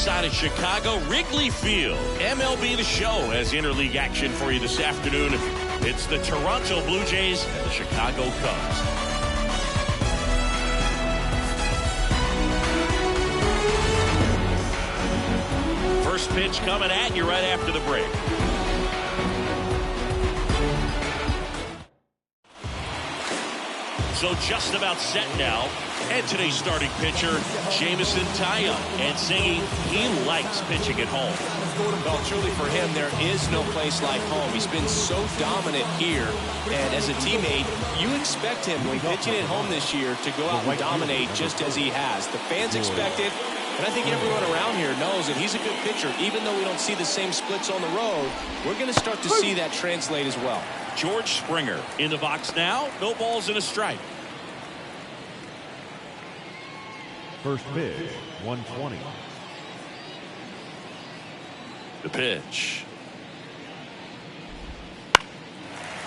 side of Chicago, Wrigley Field. MLB The Show has interleague action for you this afternoon. It's the Toronto Blue Jays and the Chicago Cubs. First pitch coming at you right after the break. So just about set now. And today's starting pitcher, Jameson Taillon. And singing, he likes pitching at home. Well, truly for him, there is no place like home. He's been so dominant here. And as a teammate, you expect him when pitching at home this year to go out and dominate just as he has. The fans expect it. And I think everyone around here knows that he's a good pitcher. Even though we don't see the same splits on the road, we're going to start to see that translate as well. George Springer in the box now. No balls and a strike. First pitch, 120. The pitch.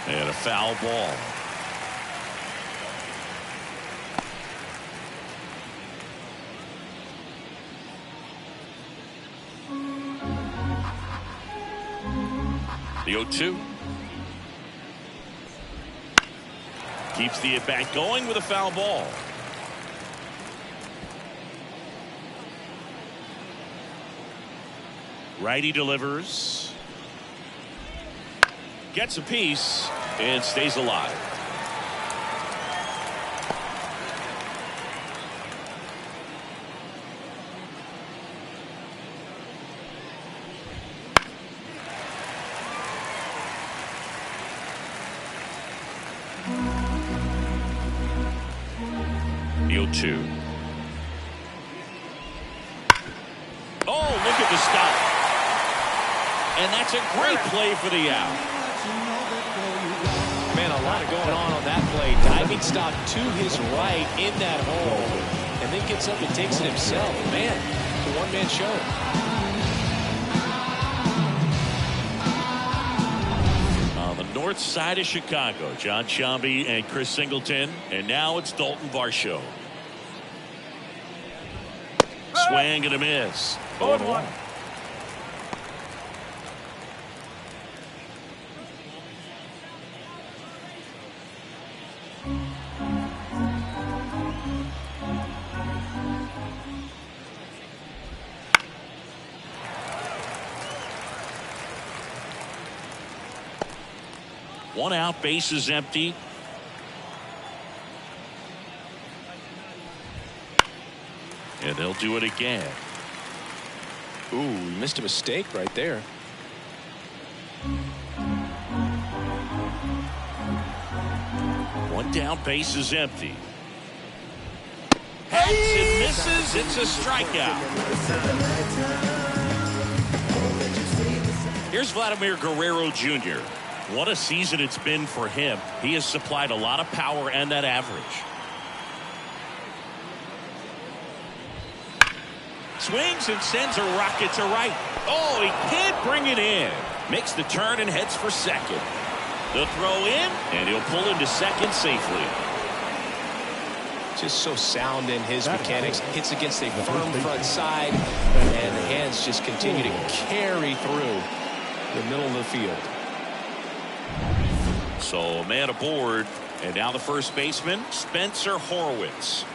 And a foul ball. The 0-2. Keeps the at-bat going with a foul ball. Righty delivers. Gets a piece and stays alive. The 0-2. Oh, look at the stop. And that's a great play for the out. Man, a lot going on that play. Diving stop to his right in that hole. And then gets up and takes it himself. Man, the one-man show. On the north side of Chicago, John Sciambi and Chris Singleton. And now it's Dalton Varsho. Swing and a miss. 0-1. One out, base is empty. And they'll do it again. Ooh, he missed a mistake right there. One down, base is empty. Hits and misses. It's a strikeout. Here's Vladimir Guerrero Jr. What a season it's been for him. He has supplied a lot of power and that average. Swings and sends a rocket to right. Oh, he can't bring it in. Makes the turn and heads for second. The throw in, and he'll pull into second safely. Just so sound in his mechanics. Hits against a firm front side, and the hands just continue to carry through the middle of the field. So a man aboard, and now the first baseman, Spencer Horwitz.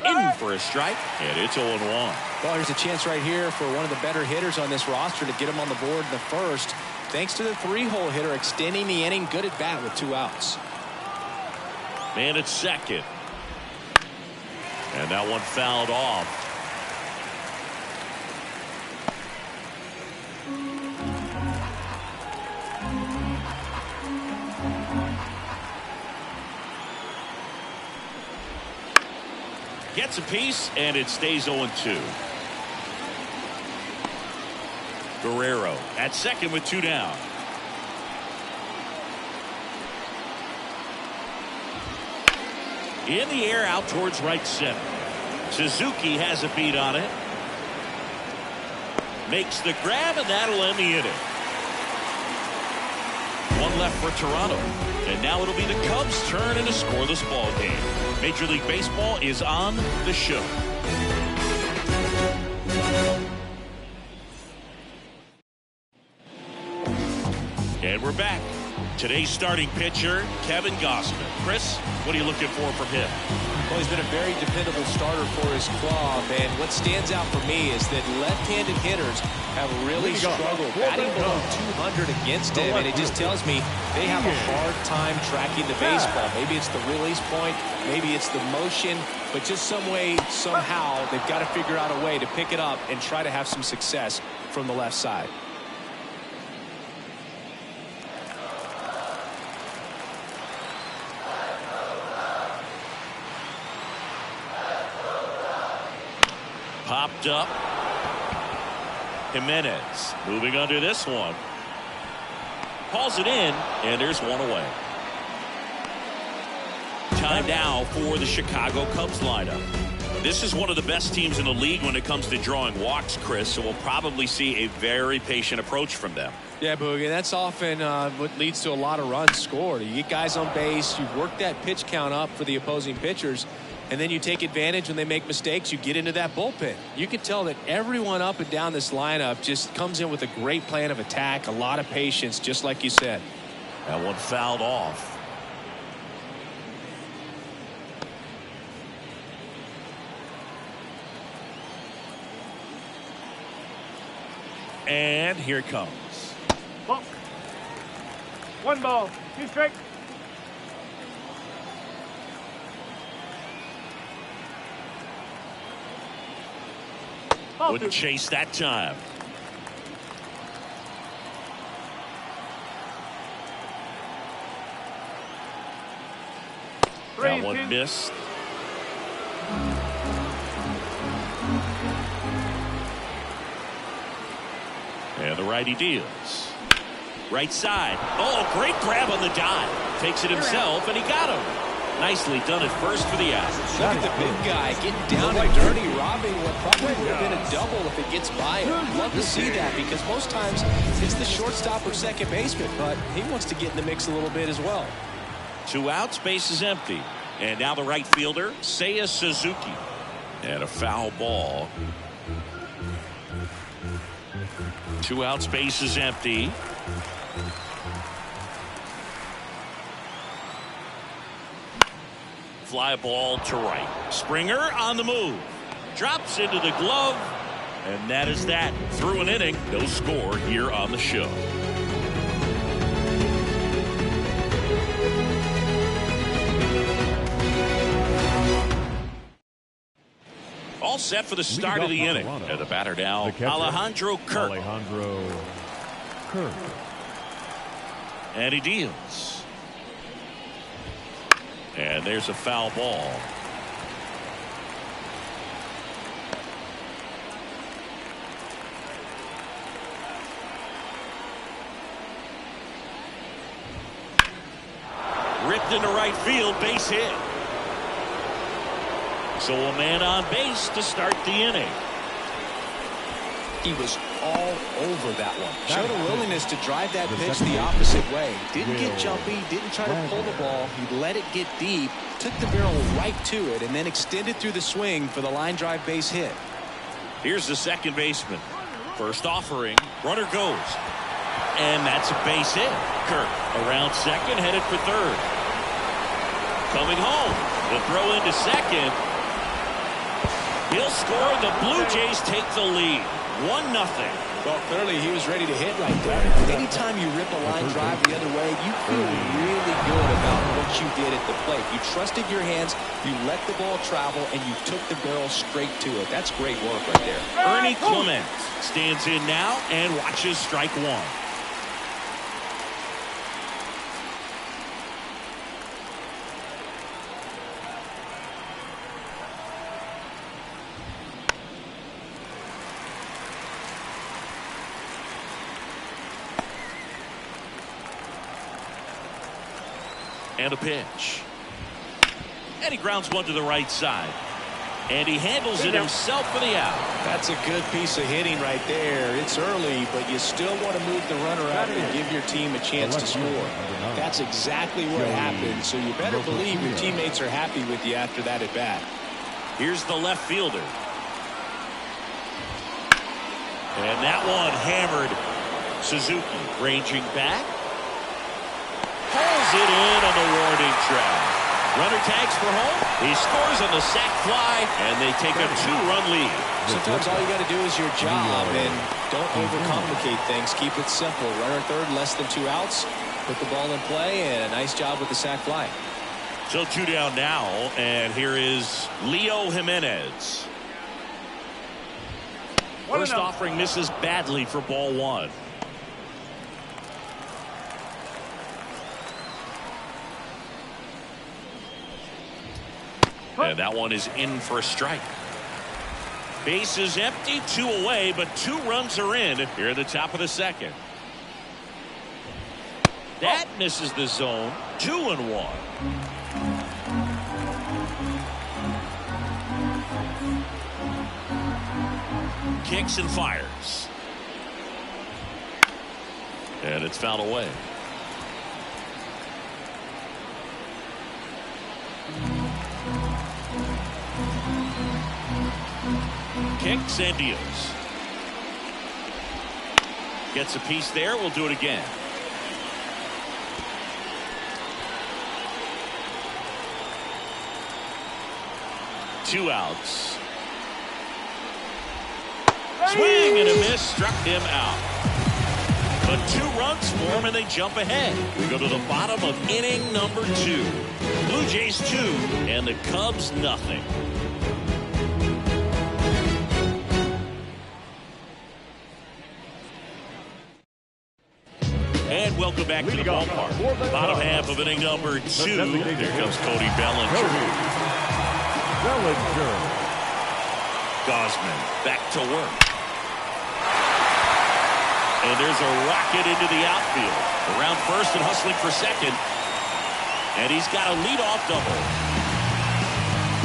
In for a strike, and it's 0-1. Well, here's a chance right here for one of the better hitters on this roster to get him on the board in the first, thanks to the three-hole hitter extending the inning. Good at bat with 2 outs. Man at second. And that one fouled off. Gets a piece, and it stays 0-2. Guerrero at second with 2 down. In the air out towards right center. Suzuki has a beat on it. Makes the grab, and that'll end the inning. One left for Toronto. And now it'll be the Cubs' turn in a scoreless ball game. Major League Baseball is on the show. And we're back. Today's starting pitcher, Kevin Gausman. Chris, what are you looking for from him? Well, he's been a very dependable starter for his club, and what stands out for me is that left-handed hitters have really struggled batting below 200 against him, and it just tells me they have a hard time tracking the baseball. Maybe it's the release point, maybe it's the motion, but just some way, somehow, they've got to figure out a way to pick it up and try to have some success from the left side. Popped up. Jimenez moving under this one. Hauls it in, and there's one away. Time now for the Chicago Cubs lineup. This is one of the best teams in the league when it comes to drawing walks, Chris, so we'll probably see a very patient approach from them. Yeah, Boogie, that's often what leads to a lot of runs scored. You get guys on base, you work that pitch count up for the opposing pitchers, and then you take advantage when they make mistakes. You get into that bullpen. You can tell that everyone up and down this lineup just comes in with a great plan of attack, a lot of patience, just like you said. That one fouled off. And here it comes. Ball. 1 ball, 2 strikes. Wouldn't chase that time. That one missed. And the righty deals. Right side. Oh, great grab on the dive. Takes it himself, and he got him. Nicely done at first for the out. Look at the big guy getting down and dirty, robbing what probably would have been a double if it gets by him. Love to see that because most times it's the shortstop or second baseman, but he wants to get in the mix a little bit as well. 2 outs, base is empty. And now the right fielder, Seiya Suzuki. And a foul ball. 2 outs, base is empty. Fly ball to right. Springer on the move. Drops into the glove. And that is that. Through an inning, no score here on the show. All set for the start of the inning. And the batter now, Alejandro Kirk. And he deals. And there's a foul ball. Ripped into right field, base hit. So a man on base to start the inning. He was all over that one. Showed a willingness to drive that pitch the opposite way. Didn't get jumpy, didn't try to pull the ball. He let it get deep, took the barrel right to it, and then extended through the swing for the line drive base hit. Here's the second baseman. First offering, runner goes. And that's a base hit. Kirk around second, headed for third. Coming home. The throw into second. He'll score. The Blue Jays take the lead. 1-0. Well, clearly he was ready to hit right there. Anytime you rip a line drive the other way, you feel really good about what you did at the plate. You trusted your hands, you let the ball travel, and you took the barrel straight to it. That's great work right there. Ernie Clement stands in now and watches strike one. And a pitch. And he grounds one to the right side. And he handles it himself for the out. That's a good piece of hitting right there. It's early, but you still want to move the runner out and give your team a chance to score. That's exactly what happened, so you better believe your teammates are happy with you after that at bat. Here's the left fielder. And that one hammered. Suzuki ranging back. Throws it in on the warning track. Runner tags for home. He scores on the sac fly, and they take a 2-run lead. Sometimes all you got to do is your job, and don't overcomplicate things. Keep it simple. Runner third, less than 2 outs. Put the ball in play, and a nice job with the sac fly. So 2 down now, and here is Leo Jimenez. First offering misses badly for ball 1. And that one is in for a strike. Base is empty, 2 away, but 2 runs are in here at the top of the second. That misses the zone. 2-1. Kicks and fires. And it's fouled away. Kicks and deals. Gets a piece there. We'll do it again. Two outs. Swing and a miss. Struck him out. But 2 runs for him, and they jump ahead. We go to the bottom of inning number 2. Blue Jays 2 and the Cubs nothing. And welcome back to the ballpark. Bottom half of inning number 2. There comes Cody Bellinger. Gausman back to work. And there's a rocket into the outfield. Around first and hustling for second. And he's got a leadoff double.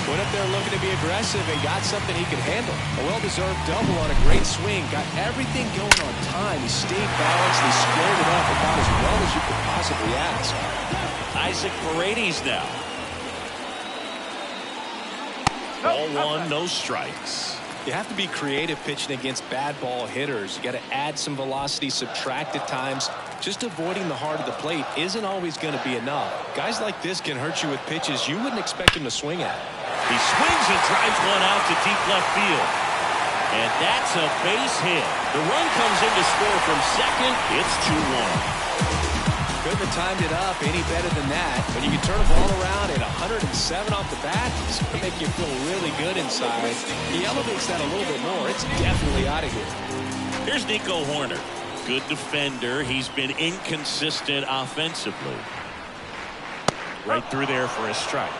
Went up there looking to be aggressive and got something he could handle. A well-deserved double on a great swing. Got everything going on time. He stayed balanced. He squared it up about as well as you could possibly ask. Isaac Paredes now. Ball 1, no strikes. You have to be creative pitching against bad ball hitters. You got to add some velocity, subtract at times. Just avoiding the heart of the plate isn't always going to be enough. Guys like this can hurt you with pitches you wouldn't expect him to swing at. He swings and drives one out to deep left field. And that's a base hit. The run comes in to score from second. It's 2-1. Couldn't have timed it up any better than that. When you can turn a ball around at 107 off the bat, it's going to make you feel really good inside. He elevates that a little bit more. It's definitely out of here. Here's Nico Hoerner. Good defender. He's been inconsistent offensively. Right through there for a strike.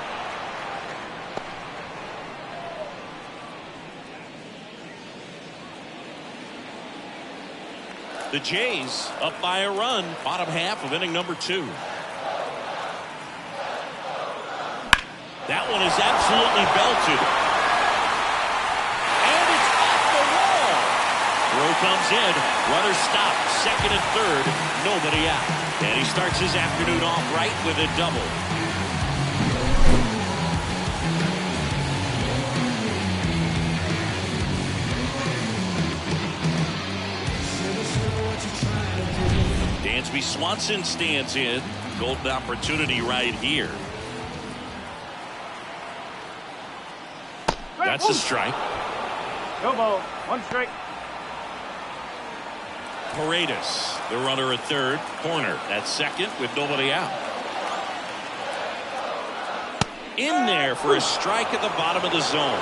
The Jays up by a run. Bottom half of inning number 2. That one is absolutely belted. And it's off the wall. Throw comes in. Runner stopped. Second and third. Nobody out. And he starts his afternoon off right with a double. Dansby Swanson stands in. Golden opportunity right here. That's a strike. No ball. 1 strike. Paredes, the runner at third. Hoerner at second with nobody out. In there for a strike at the bottom of the zone.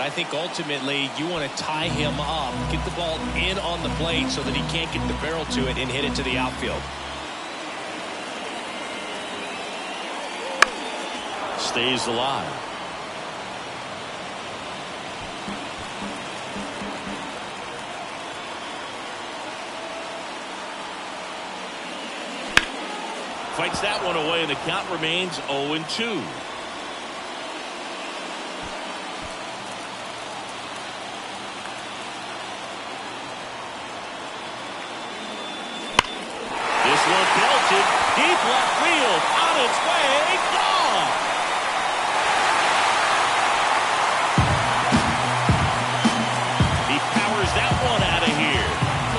I think ultimately you want to tie him up, get the ball in on the plate so that he can't get the barrel to it and hit it to the outfield. Stays alive. Fights that one away, and the count remains 0-2. Deep left field, on its way. Gone. He powers that one out of here.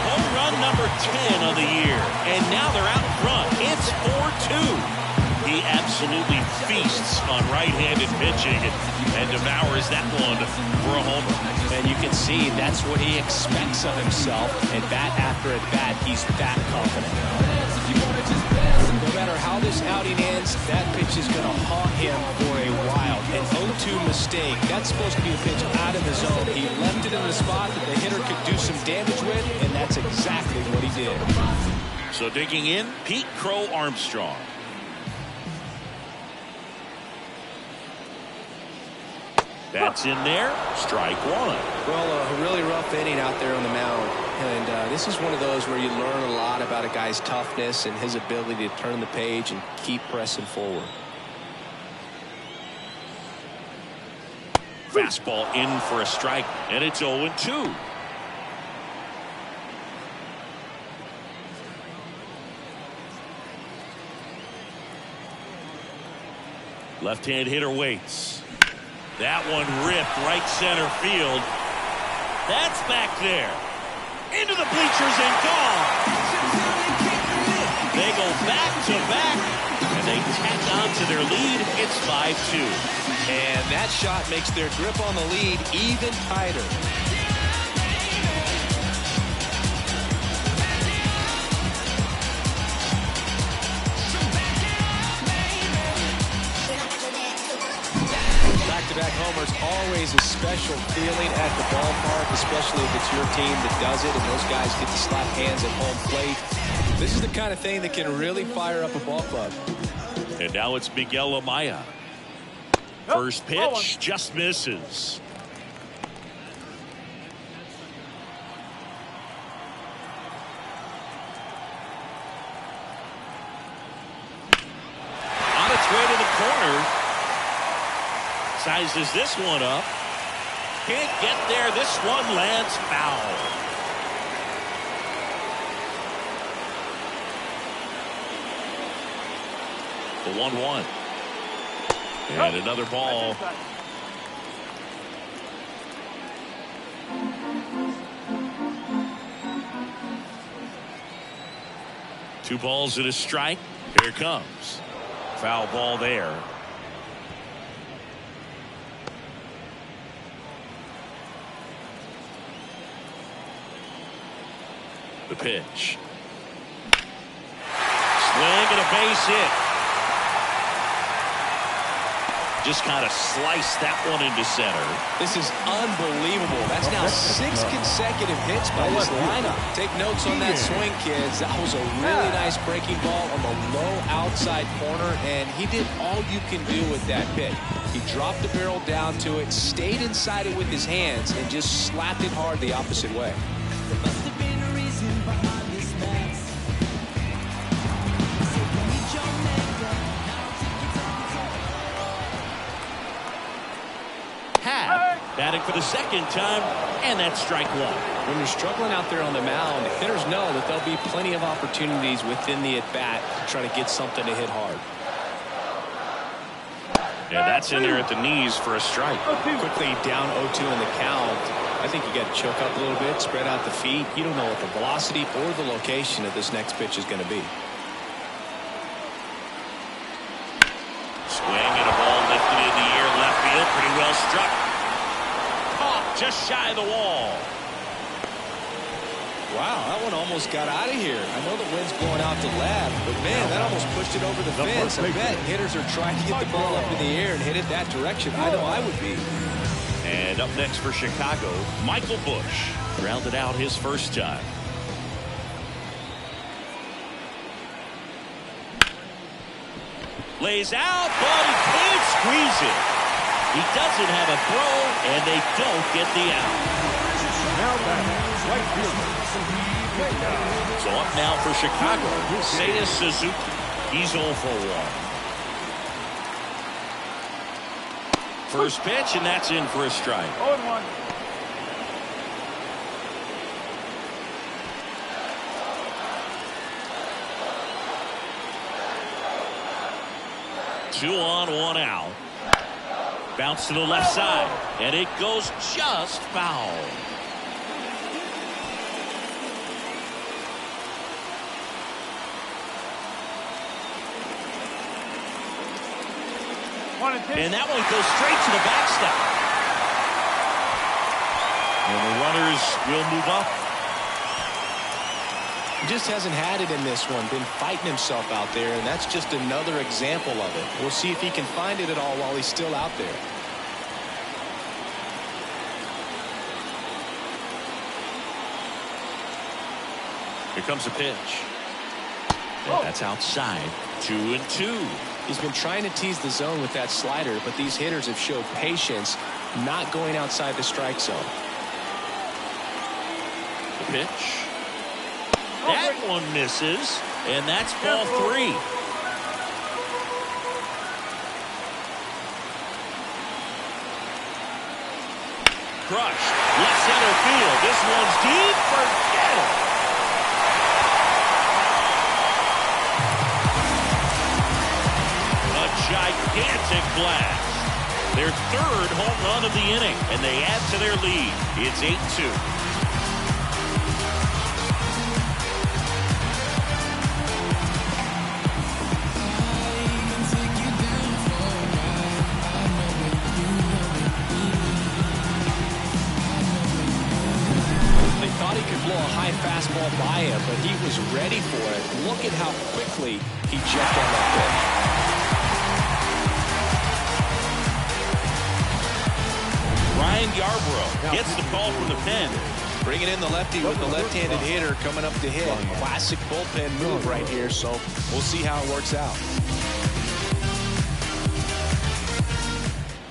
Home run number 10 of the year. And now they're out front. It's 4-2. He absolutely feasts on right-handed pitching and devours that one for a homer. And you can see that's what he expects of himself. And bat after at bat, he's that confident. No matter how this outing ends, that pitch is going to haunt him for a while. An 0-2 mistake. That's supposed to be a pitch out of the zone. He left it in the spot that the hitter could do some damage with, and that's exactly what he did. So digging in, Pete Crow Armstrong. That's in there. Strike one. Well, a really rough inning out there on the mound. And this is one of those where you learn a lot about a guy's toughness and his ability to turn the page and keep pressing forward. Fastball in for a strike, and it's 0-2. Left-hand hitter waits. That one ripped right center field. That's back there. Into the bleachers and gone. They go back to back, and they tack on to their lead. It's 5-2. And that shot makes their grip on the lead even tighter. Back-to-back homers, always a special feeling at the ballpark, especially if it's your team that does it and those guys get to slap hands at home plate. This is the kind of thing that can really fire up a ball club. And now it's Miguel Amaya. First pitch just misses. On its way to the corner. Sizes this one up. Can't get there. This one lands foul. The 1-1. And another ball. Two balls and a strike. Here it comes. Foul ball there. The pitch. Swing and a base hit. Just kind of sliced that one into center. This is unbelievable. That's now 6 consecutive hits by this lineup. Take notes on that swing, kids. That was a really nice breaking ball on the low outside corner, and he did all you can do with that pitch. He dropped the barrel down to it, stayed inside it with his hands, and just slapped it hard the opposite way. Batting for the second time, and that's strike one. When you're struggling out there on the mound, hitters know that there'll be plenty of opportunities within the at-bat to try to get something to hit hard. And that's in there at the knees for a strike. Quickly down 0-2 in the count. I think you got to choke up a little bit, spread out the feet. You don't know what the velocity or the location of this next pitch is going to be. Swing and a ball lifted in the air, left field, pretty well struck. Just shy of the wall. Wow, that one almost got out of here. I know the wind's blowing out to left, but man, that almost pushed it over the fence. I bet hitters are trying to get the ball up in the air and hit it that direction. I know I would be. And up next for Chicago, Michael Busch grounded out his first time. Lays out, but he can't squeeze it. He doesn't have a throw, and they don't get the out. Now batting, right fielder. So up now for Chicago, Seiya Suzuki. He's 0 for 1. First pitch, and that's in for a strike. 0-1. 2 on, 1 out. Bounce to the left side, and it goes just foul. And that one goes straight to the backstop. And the runners will move up. He just hasn't had it in this one. Been fighting himself out there, and that's just another example of it. We'll see if he can find it at all while he's still out there. Here comes a pitch. And that's outside. 2-2. He's been trying to tease the zone with that slider, but these hitters have showed patience, not going outside the strike zone. The pitch. That one misses, and that's ball 3. Crushed. Left center field. This one's deep. Forget it. A gigantic blast. Their 3rd home run of the inning, and they add to their lead. It's 8-2. Blow a high fastball by him, but he was ready for it. Look at how quickly he jumped on that pitch. Ryan Yarbrough gets the call from the pen. Bringing in the lefty with the left-handed hitter coming up to hit. Classic bullpen move right here, so we'll see how it works out.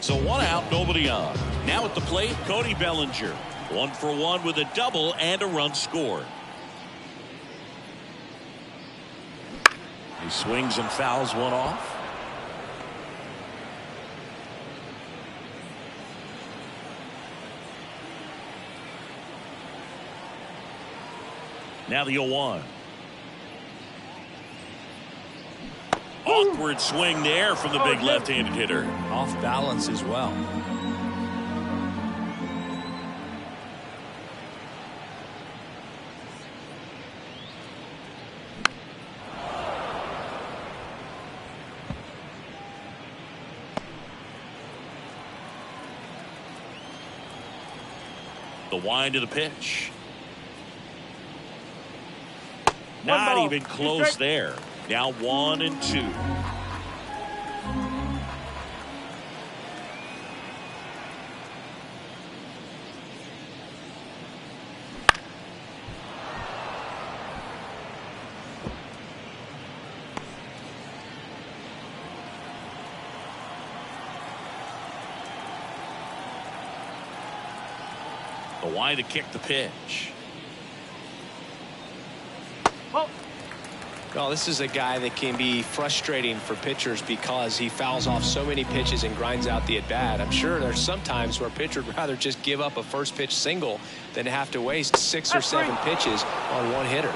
So 1 out, nobody on. Now at the plate, Cody Bellinger. 1 for 1 with a double and a run scored. He swings and fouls one off. Now the 0-1. Awkward swing there from the big left-handed hitter. Off balance as well. The wind of the pitch. Not even close there. Now 1-2. The wind to kick the pitch. Well, this is a guy that can be frustrating for pitchers because he fouls off so many pitches and grinds out the at-bat. I'm sure there's some times where a pitcher would rather just give up a first pitch single than to have to waste 6 or 7 pitches on one hitter.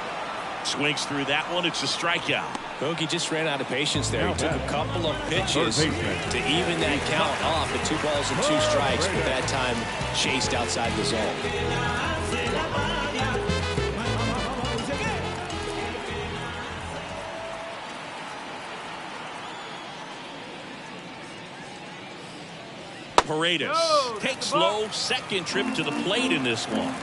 Swings through that one. It's a strikeout. Hokie just ran out of patience there. He took a couple of pitches to even that count off at 2 balls and 2 strikes, but that time chased outside the zone. Paredes takes low, second trip to the plate in this one.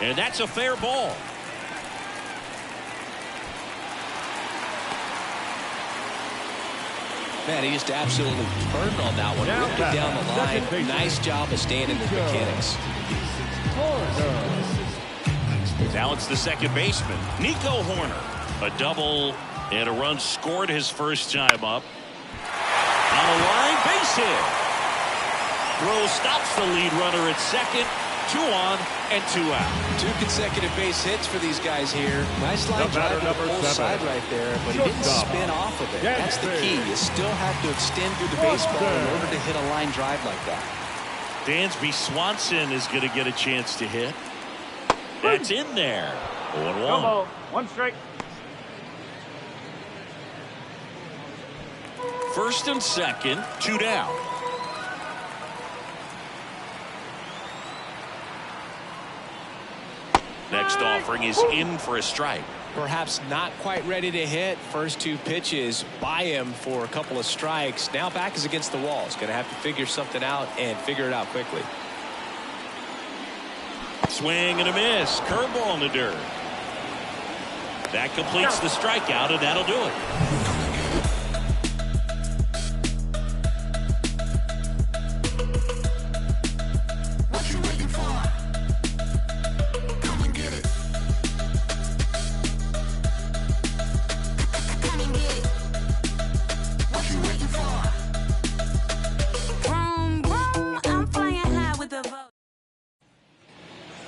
And that's a fair ball. Man, he just absolutely turned on that one. Ripped it down the line. Nice job of staying in his mechanics. Now it's the second baseman, Nico Horner. A double and a run scored his first time up. On a line, base hit. Throw stops the lead runner at second. 2 on and 2 out. 2 consecutive base hits for these guys here. Nice line drive to the full side right there, but he didn't spin off of it. That's the key. You still have to extend through the baseball in order to hit a line drive like that. Dansby Swanson is going to get a chance to hit. That's in there. 0-1. No ball. 1 strike. First and second, 2 down. Next offering is in for a strike. Perhaps not quite ready to hit. First 2 pitches by him for a couple of strikes. Now back is against the wall. He's going to have to figure something out and figure it out quickly. Swing and a miss. Curveball in the dirt. That completes the strikeout, and that'll do it.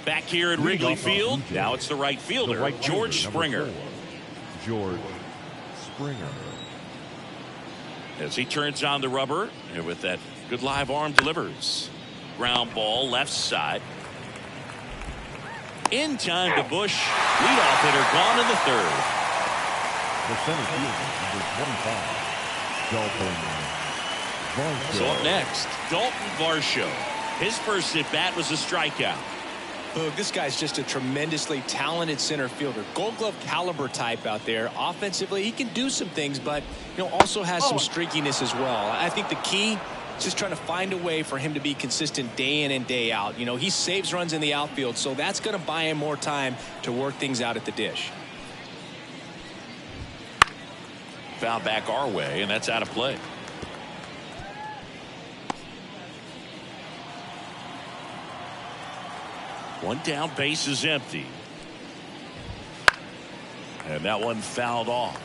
Back here at Wrigley Field, now it's the right fielder, George Springer. George Springer. As he turns on the rubber, and with that good live arm delivers. Ground ball left side. In time to Bush. Leadoff hitter gone in the third. The center fielder, number 25, Dalton Varsho. So up next, Dalton Varsho. His first at bat was a strikeout. Boog, this guy's just a tremendously talented center fielder. Gold Glove caliber type out there. Offensively, he can do some things, but also has some streakiness as well. I think the key is just trying to find a way for him to be consistent day in and day out. He saves runs in the outfield, so that's going to buy him more time to work things out at the dish. Foul back our way, and that's out of play. One down, base is empty. And that one fouled off.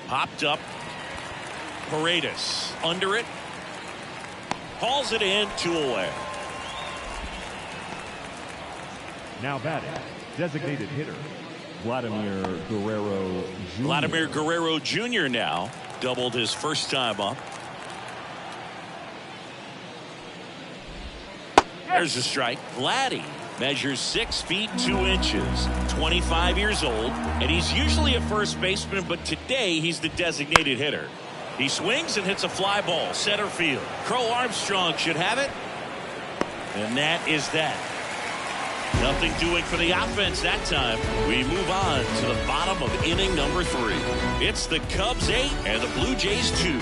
Popped up. Paredes under it. Hauls it in, 2 away. Now batting, designated hitter, Vladimir Guerrero Jr. Vladimir Guerrero Jr. now doubled his first time up. There's a strike. Vladdy measures 6 feet 2 inches, 25 years old, and he's usually a first baseman, but today he's the designated hitter. He swings and hits a fly ball center field. Crow Armstrong should have it, and that is that. Nothing doing for the offense that time. We move on to the bottom of inning number 3. It's the Cubs 8 and the Blue Jays 2.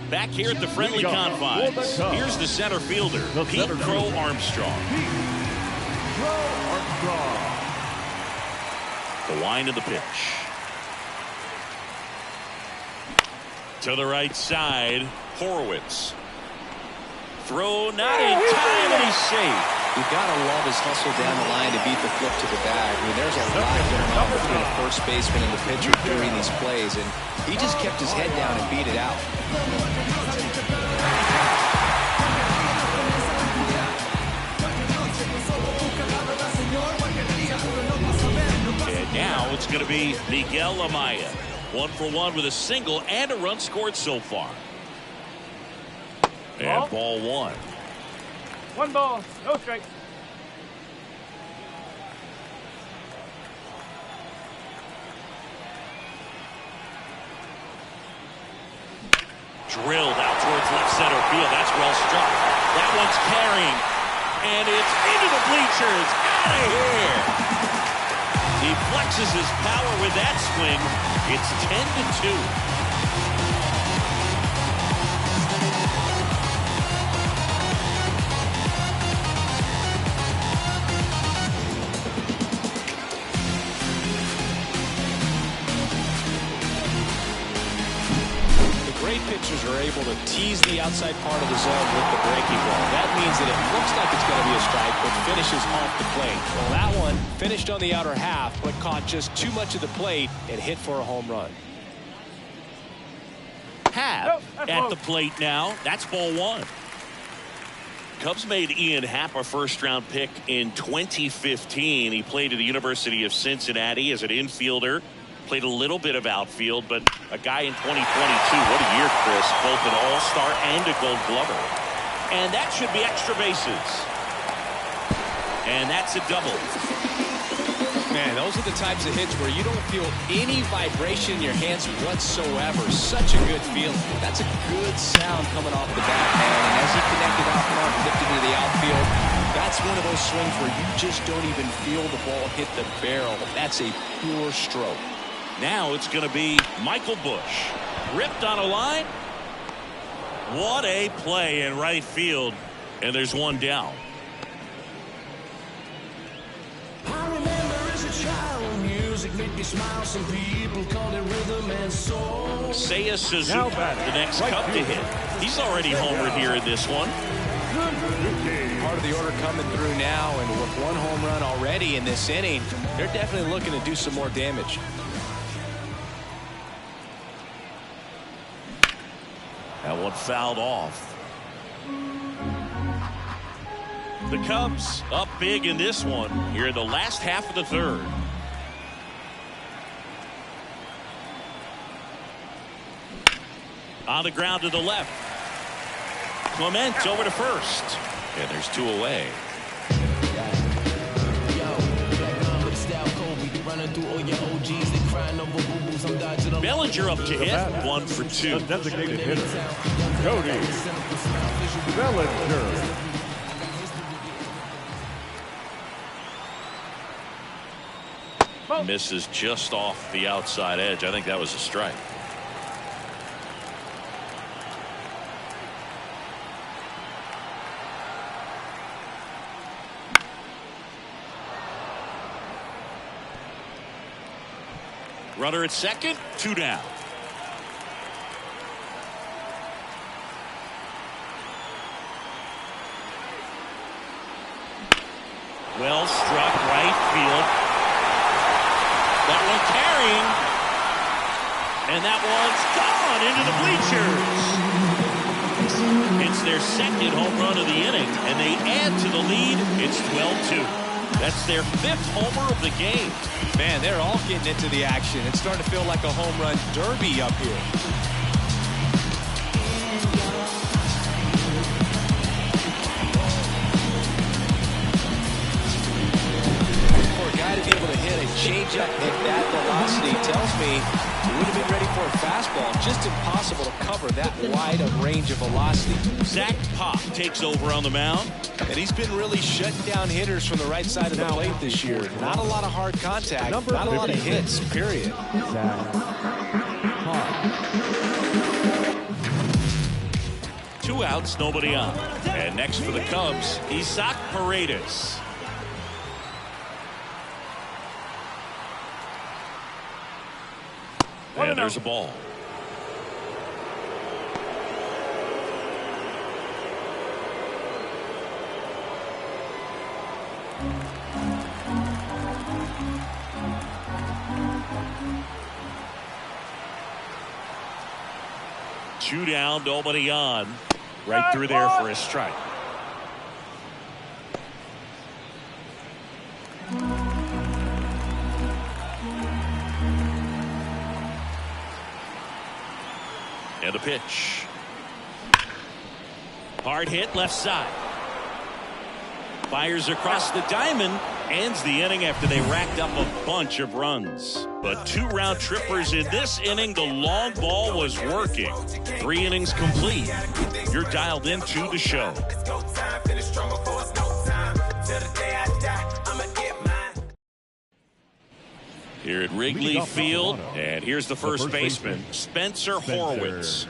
Back here at the friendly confines, here's the center fielder, Pete Crow Armstrong. Crow Armstrong. The wind of the pitch. To the right side, Horowitz. Throw not in time, and he's safe. You've got to love his hustle down the line to beat the flip to the bag. I mean, there's a lot going on between the first baseman and the pitcher during these plays, and he just kept his head down and beat it out. And now it's going to be Miguel Amaya. 1 for 1 with a single and a run scored so far. And ball 1. 1 ball, no strike. Drilled out towards left center field. That's well struck. That one's carrying. And it's into the bleachers. Out of here. He flexes his power with that swing. It's 10-2. Great pitchers are able to tease the outside part of the zone with the breaking ball. That means that it looks like it's going to be a strike, but finishes off the plate. Well, that one finished on the outer half, but caught just too much of the plate and hit for a home run. Happ at the plate now. That's ball one. Cubs made Ian Happ a first-round pick in 2015. He played at the University of Cincinnati as an infielder. Played a little bit of outfield, but a guy in 2022. What a year, Chris. Both an all-star and a gold glover. And that should be extra bases. And that's a double. Man, those are the types of hits where you don't feel any vibration in your hands whatsoever. Such a good feeling. That's a good sound coming off the bat, man. And as he connected out front, lifted into the outfield, that's one of those swings where you just don't even feel the ball hit the barrel. That's a pure stroke. Now it's going to be Michael Busch. Ripped on a line. What a play in right field. And there's one down. Seiya Suzuki, the next Cub to hit. He's already homered here in this one. Part of the order coming through now, and with one home run already in this inning, they're definitely looking to do some more damage. That one fouled off. The Cubs up big in this one here in the last half of the third. On the ground to the left. Clement over to first. And there's two away. Bellinger up to hit. 1 for 2. The designated hitter, Cody Bellinger. Misses just off the outside edge. I think that was a strike. Runner at second, 2 down. Well struck right field. That one carrying. And that one's gone into the bleachers. It's their second home run of the inning, and they add to the lead. It's 12-2. That's their 5th homer of the game. Man, they're all getting into the action. It's starting to feel like a home run derby up here. For a guy to be able to hit a changeup at that velocity tells me he would have been ready for a fastball. Just impossible to cover that wide of range of velocity. Zach Pop takes over on the mound. And he's been really shutting down hitters from the right side of the plate this year. Not a lot of hard contact, not a lot of hits, period. Zach Pop. 2 outs, nobody on. And next for the Cubs, Isaac Paredes. And there's a ball. Two down, nobody on. Right through there for a strike. And a pitch. Hard hit left side. Fires across the diamond. Ends the inning after they racked up a bunch of runs. But 2 round trippers in this inning. The long ball was working. 3 innings complete. You're dialed into the show. Here at Wrigley Field, and here's the first baseman, Spencer Horwitz.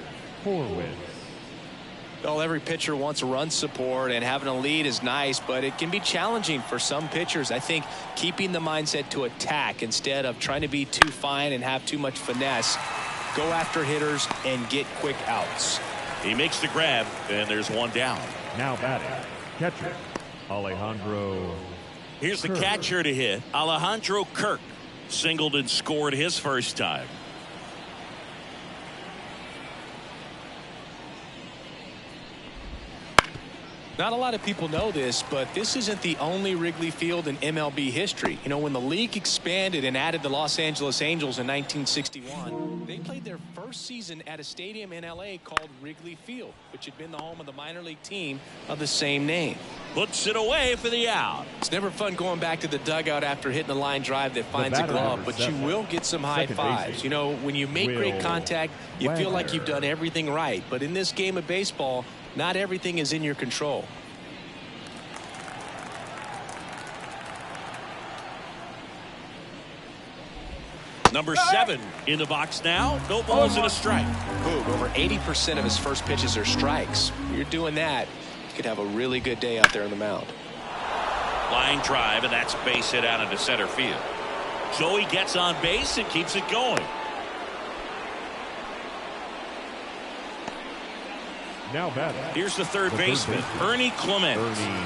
Well, every pitcher wants run support, and having a lead is nice, but it can be challenging for some pitchers. I think keeping the mindset to attack instead of trying to be too fine and have too much finesse. Go after hitters and get quick outs. He makes the grab, and there's 1 down. Now batting, catcher, Alejandro. Here's the catcher to hit, Alejandro Kirk. Singled and scored his first time. Not a lot of people know this, but this isn't the only Wrigley Field in MLB history. You know, when the league expanded and added the Los Angeles Angels in 1961, they played their first season at a stadium in L.A. called Wrigley Field, which had been the home of the minor league team of the same name. Puts it away for the out. It's never fun going back to the dugout after hitting a line drive that finds a glove, but you will get some high fives. You know, when you make great contact, you feel like you've done everything right. But in this game of baseball, not everything is in your control. Number 7 in the box now. No balls and a strike. Boog, over 80% of his first pitches are strikes. You're doing that, you could have a really good day out there on the mound. Line drive, and that's a base hit out into center field. Joey gets on base and keeps it going. Now batting. Here's the third baseman, Ernie Clement.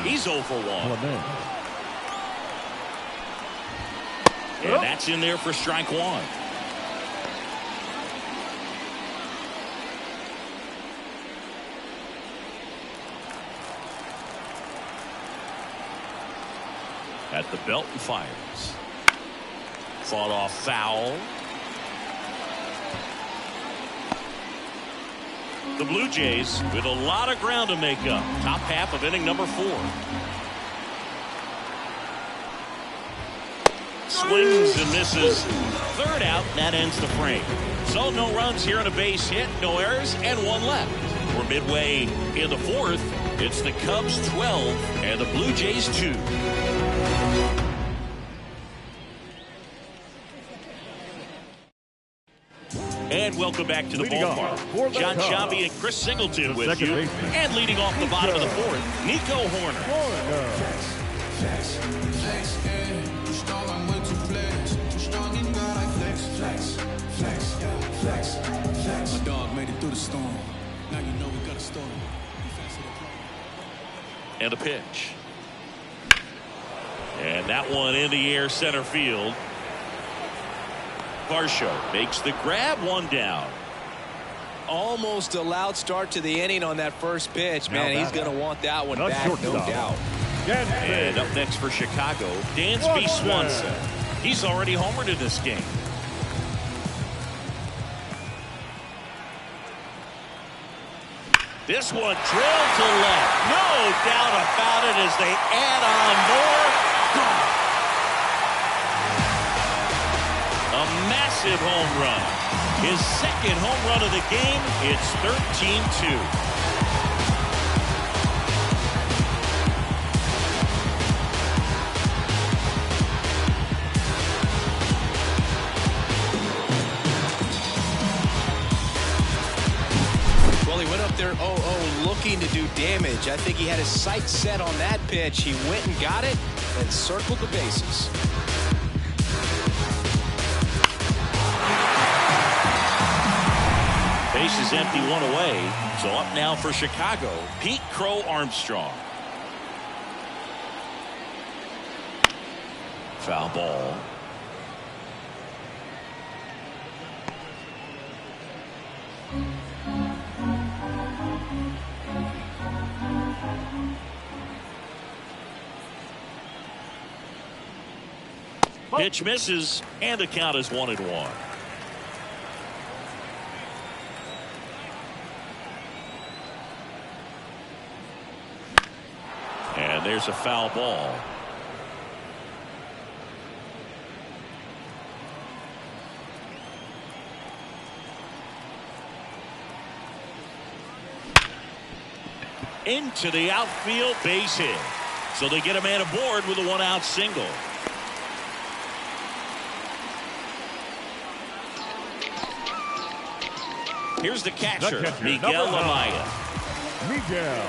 He's 0 for 1. And that's in there for strike 1. At the belt and fires. Fought off foul. The Blue Jays with a lot of ground to make up. Top half of inning number 4. Swings and misses. Third out. That ends the frame. So no runs here on a base hit. No errors and 1 left. We're midway in the 4th. It's the Cubs 12 and the Blue Jays 2. And welcome back to the ballpark. John Sciambi and Chris Singleton with you. And leading off the bottom of the 4th, Nico Hoerner. My dog made it through the storm. Now you know we got a storm. And a pitch. And that one in the air center field. Varsho makes the grab, 1 down. Almost a loud start to the inning on that first pitch. Man, he's going to want that one back, no doubt. And up next for Chicago, Dansby Swanson. He's already homered in this game. This one drilled to left. No doubt about it as they add on more. A massive home run. His second home run of the game. It's 13-2. Well, he went up there 0-0 looking to do damage. I think he had his sights set on that pitch. He went and got it and circled the bases. Base is empty, 1 away. So up now for Chicago, Pete Crow Armstrong. Foul ball. Pitch misses, and the count is 1-1. And there's a foul ball. Into the outfield, base hit. So they get a man aboard with a 1-out single. Here's the catcher, Miguel Amaya. Miguel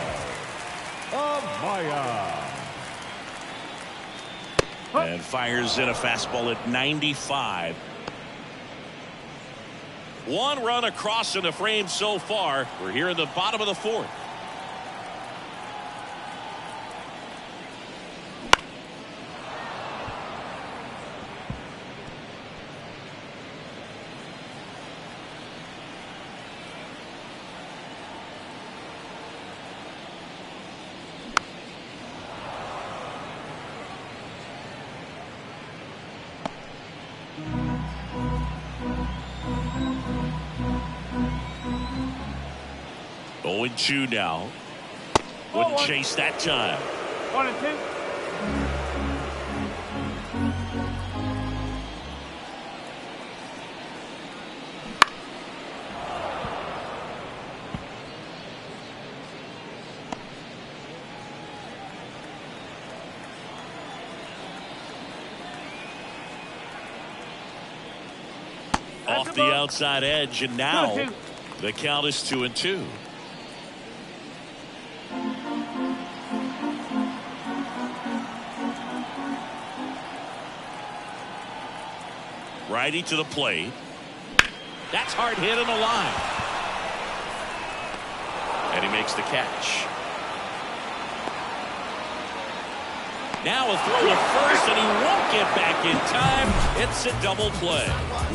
Amaya. And fires in a fastball at 95. 1 run across in the frame so far. We're here in the bottom of the 4th. 0-2 now. Wouldn't chase that time. 1-2. Off the outside edge, and now the count is 2-2. Righty to the plate. That's hard hit on the line. And he makes the catch. Now a throw to first, and he won't get back in time. It's a double play.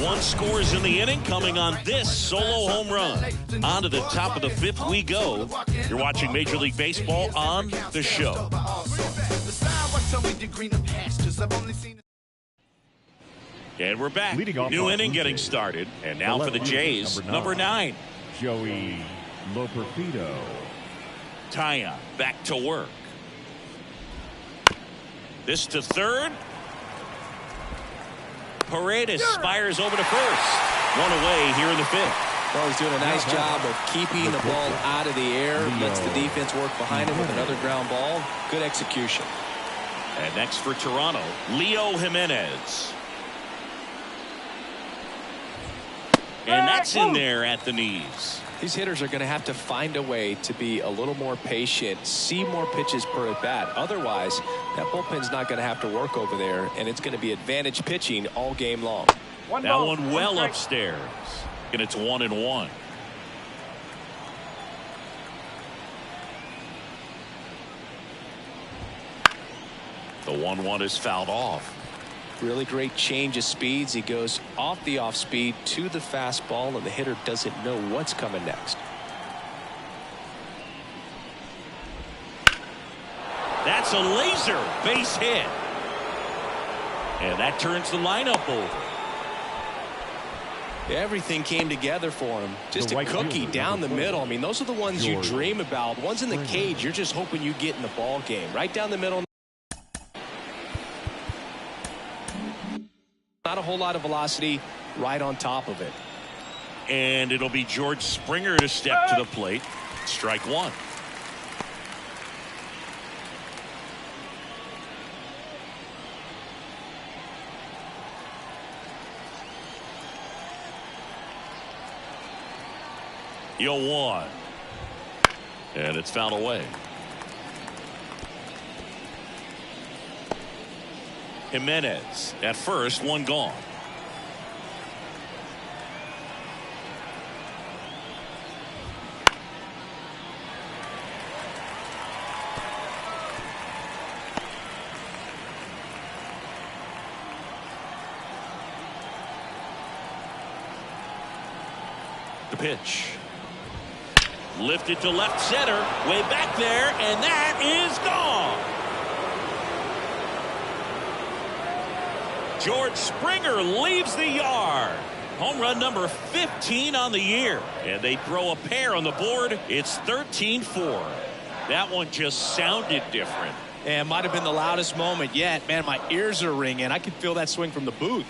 One scores in the inning, coming on this solo home run. On to the top of the fifth we go. You're watching Major League Baseball on The Show. And we're back. New inning getting started. And now for the Jays, number 9. Joey Loperfido. Taya back to work. This to third. Paredes fires over to first. One away here in the fifth. Well, he's doing a nice job of keeping the ball out of the air. Lets the defense work behind him with another ground ball. Good execution. And next for Toronto, Leo Jimenez. And that's in there at the knees. These hitters are going to have to find a way to be a little more patient, see more pitches per at bat. Otherwise, that bullpen's not going to have to work over there, and it's going to be advantage pitching all game long. That one well upstairs, and it's 1-1. The 1-1 is fouled off. Really great change of speeds. He goes off the off speed to the fastball, and the hitter doesn't know what's coming next. That's a laser base hit. And that turns the lineup over. Everything came together for him. Just a cookie down the middle. I mean, those are the ones you dream about. Ones in the cage, you're just hoping you get in the ball game. Right down the middle. Not a whole lot of velocity right on top of it. And it'll be George Springer to step to the plate. Strike one. The 0-1. And it's fouled away. Jimenez at first, one gone. The pitch. Lifted to left center, way back there, and that is gone. George Springer leaves the yard. Home run number 15 on the year. And they throw a pair on the board. It's 13-4. That one just sounded different. And might have been the loudest moment yet. Man, my ears are ringing. I can feel that swing from the booth.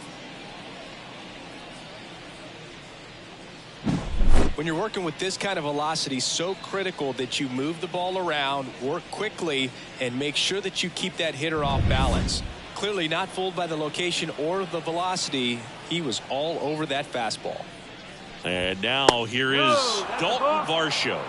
When you're working with this kind of velocity, so critical that you move the ball around, work quickly, and make sure that you keep that hitter off balance. Clearly not fooled by the location or the velocity. He was all over that fastball. And now here is Dalton Varsho.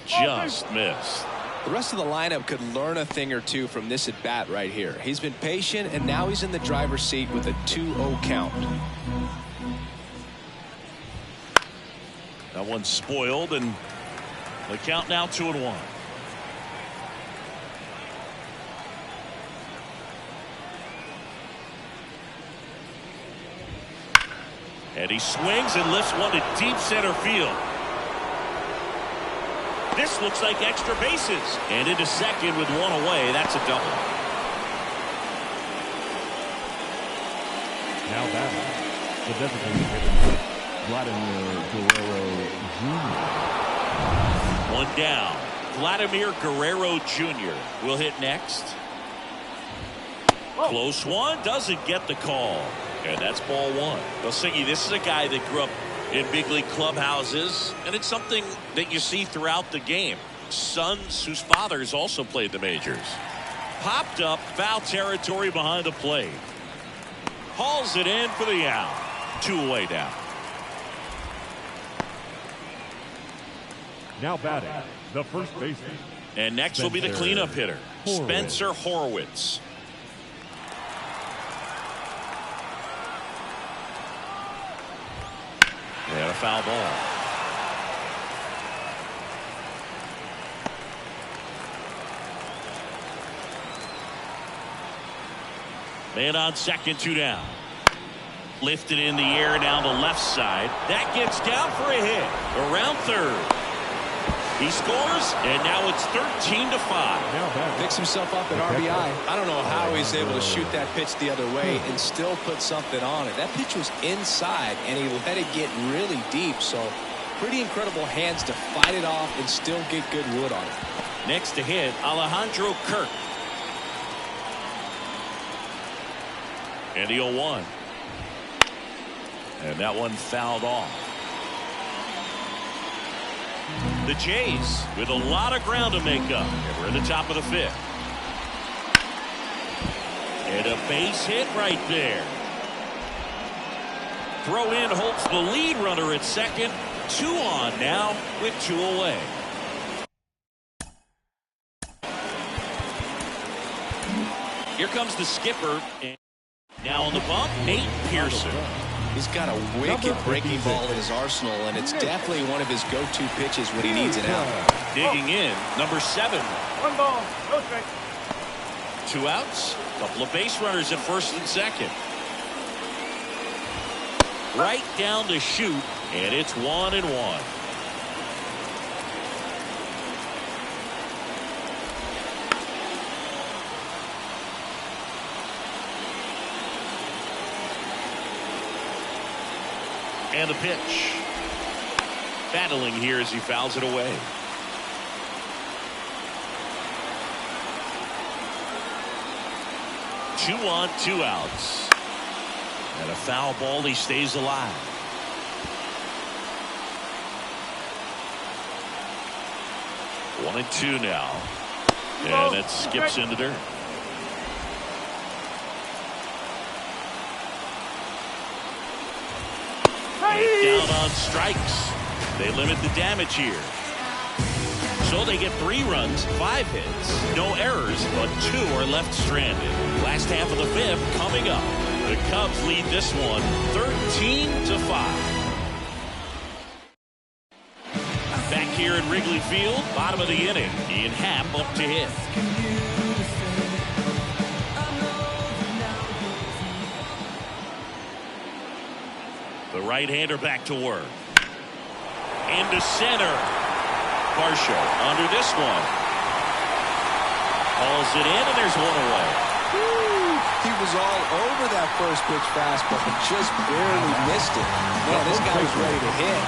Just missed. The rest of the lineup could learn a thing or two from this at bat right here. He's been patient, and now he's in the driver's seat with a 2-0 count. That one's spoiled, and the count now 2-1. And he swings and lifts one to deep center field. This looks like extra bases. And into second with one away. That's a double. Now batting, the designated hitter, Vladimir Guerrero Jr. One down. Vladimir Guerrero Jr. will hit next. Close one. Doesn't get the call. And that's ball one. Well, Singy, this is a guy that grew up in big league clubhouses, and it's something that you see throughout the game. Sons whose fathers also played the majors. Popped up, foul territory behind the plate. Hauls it in for the out. 2 away down. Now batting, the first baseman. And next will be the cleanup hitter, Spencer Horwitz. They had a foul ball. Man on second, 2 down. Lifted in the air down the left side. That gets down for a hit. Around third. He scores, and now it's 13-5. Picks himself up at RBI. I don't know how he's able to shoot that pitch the other way and still put something on it. That pitch was inside, and he let it get really deep. So pretty incredible hands to fight it off and still get good wood on it. Next to hit, Alejandro Kirk. And the 0-1. And that one fouled off. The Jays with a lot of ground to make up. And we're in the top of the 5th. And a base hit right there. Throw in holds the lead runner at second. 2 on now with 2 away. Here comes the skipper. And now on the bump, Nate Pearson. He's got a wicked breaking ball in his arsenal, and it's definitely one of his go-to pitches when he needs it out. Digging in, number 7. 1 ball, no strike. 2 outs, couple of base runners at first and second. Right down to shoot, and it's 1-1. And the pitch. Battling here as he fouls it away. Two on, 2 outs. And a foul ball, he stays alive. One and 2 now. And that skips into dirt. Down on strikes. They limit the damage here. So they get 3 runs, 5 hits, no errors, but 2 are left stranded. Last half of the 5th coming up. The Cubs lead this one 13-5. Back here at Wrigley Field, bottom of the inning. Ian Happ up to hit. The right-hander back to work. Into center. Varsho under this one. Hauls it in, and there's 1 away. He was all over that first pitch fastball, but just barely missed it. Man, this guy was ready to hit.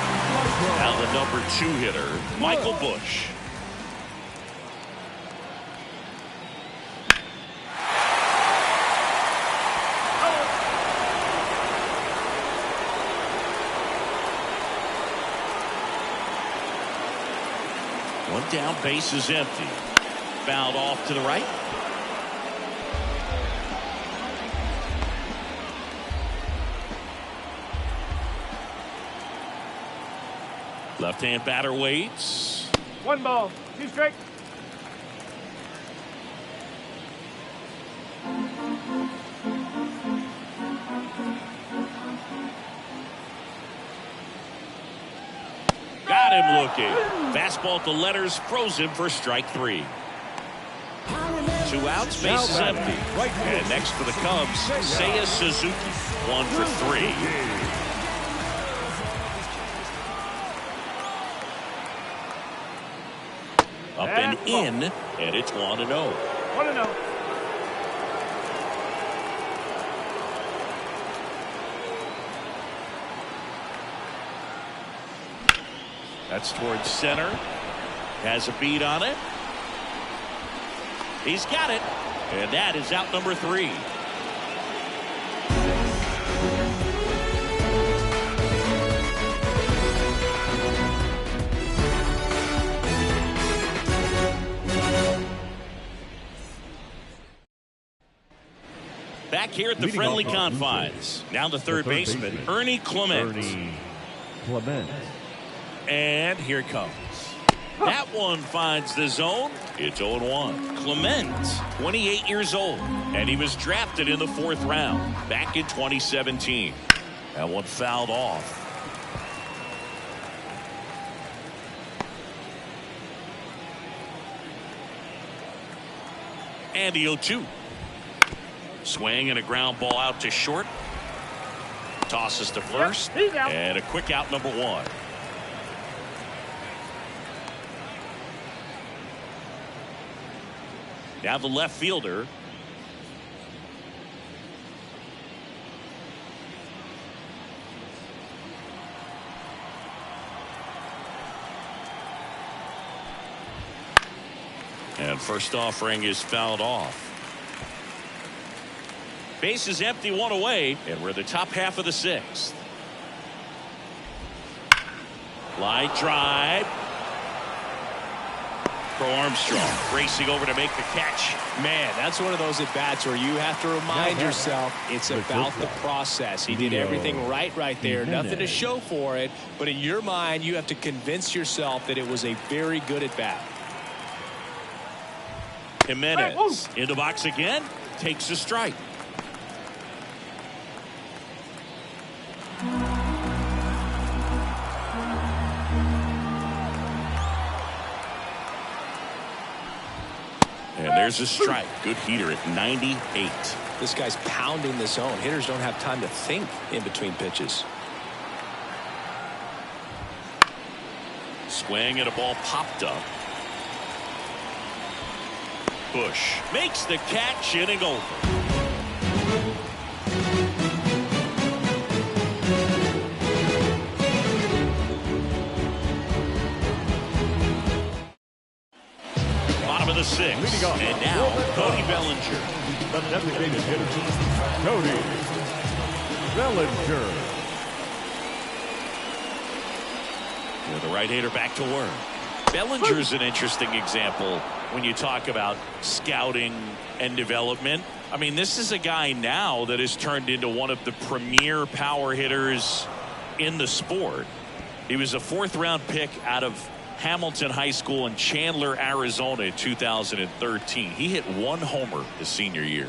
Now the number 2 hitter, Michael Busch. One down, base is empty. Fouled off to the right. Left-hand batter waits. 1 ball, 2 strike. Got him looking. Fastball at the letters, froze him for strike 3. 2 outs, base is empty. And next for the Cubs, Seiya Suzuki. 1 for 3. Up and in, and it's 1-0. 1-0. That's towards center. Has a beat on it. He's got it. And that is out number 3. Back here at the friendly confines. Now the third baseman, Ernie Clement. And here it comes. That one finds the zone. It's 0-1. Clement, 28 years old, and he was drafted in the 4th round back in 2017. That one fouled off. And the 0-2. Swing and a ground ball out to short. Tosses to first. And a quick out, number 1. Now the left fielder. And first offering is fouled off. Base is empty, 1 away, and we're the top half of the 6th. Line drive. For Armstrong, racing over to make the catch. Man, that's one of those at-bats where you have to remind yourself it's about the process. He did everything right there. Nothing to show for it, but in your mind, you have to convince yourself that it was a very good at-bat. Jimenez in the box again, takes a strike. And there's a strike. Good heater at 98. This guy's pounding the zone. Hitters don't have time to think in between pitches. Swing and a ball popped up. Bush makes the catch, inning over. Bottom of the 6th, and now Cody Bellinger. The designated hitter, Cody Bellinger. With the right-hander back to work. Bellinger's an interesting example when you talk about scouting and development. I mean, this is a guy now that has turned into one of the premier power hitters in the sport. He was a 4th-round pick out of Hamilton High School in Chandler, Arizona in 2013. He hit 1 homer his senior year.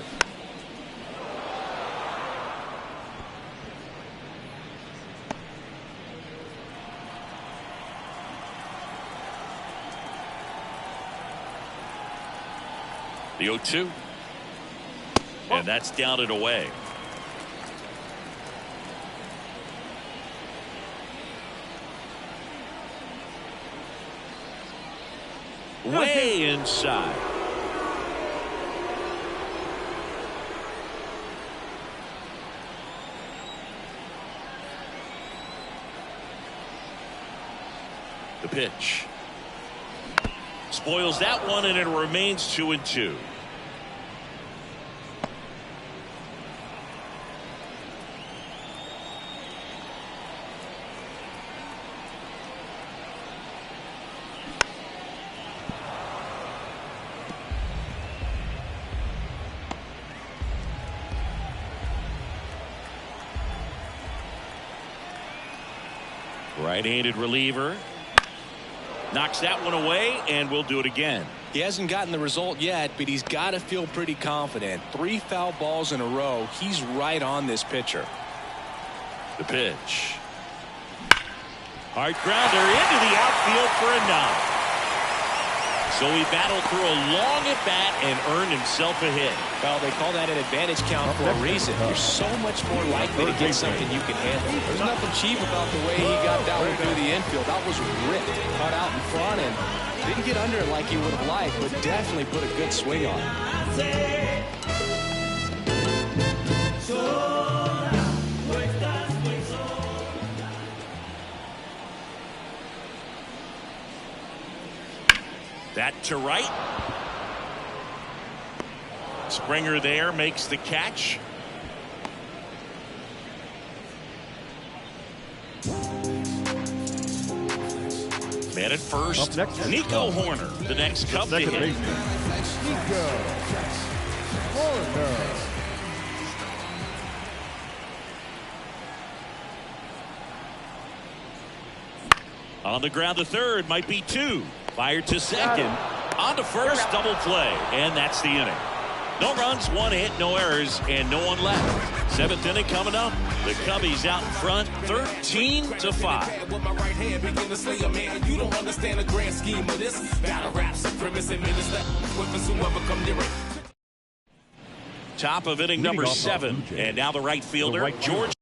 The 0-2. And that's down and away. Way inside. The pitch. Spoils that one, and it remains 2-2. Right-handed reliever. Knocks that one away, and we'll do it again. He hasn't gotten the result yet, but he's got to feel pretty confident. 3 foul balls in a row. He's right on this pitcher. The pitch. Hard grounder into the outfield for a knock. So he battled through a long at bat and earned himself a hit. Well, they call that an advantage count for a reason. You're so much more likely to get something you can handle. There's nothing cheap about the way he got that one through the infield. That was ripped, cut out in front, and Didn't get under it like he would have liked, but definitely put a good swing on it. That to right. Springer there makes the catch. Man at first, Nico Hoerner, the next Cub to hit. Nico Hoerner. On the ground to third, might be two. Fired to second. On to first, double play. And that's the inning. No runs, one hit, no errors, and no one left. Seventh inning coming up. The Cubbies out in front, 13-5. With my right hand, begin to slay a man. You don't understand the grand scheme of this. Battle rap, supremacy, minister. Weapons whoever come near it. Top of inning number 7. And now the right fielder, George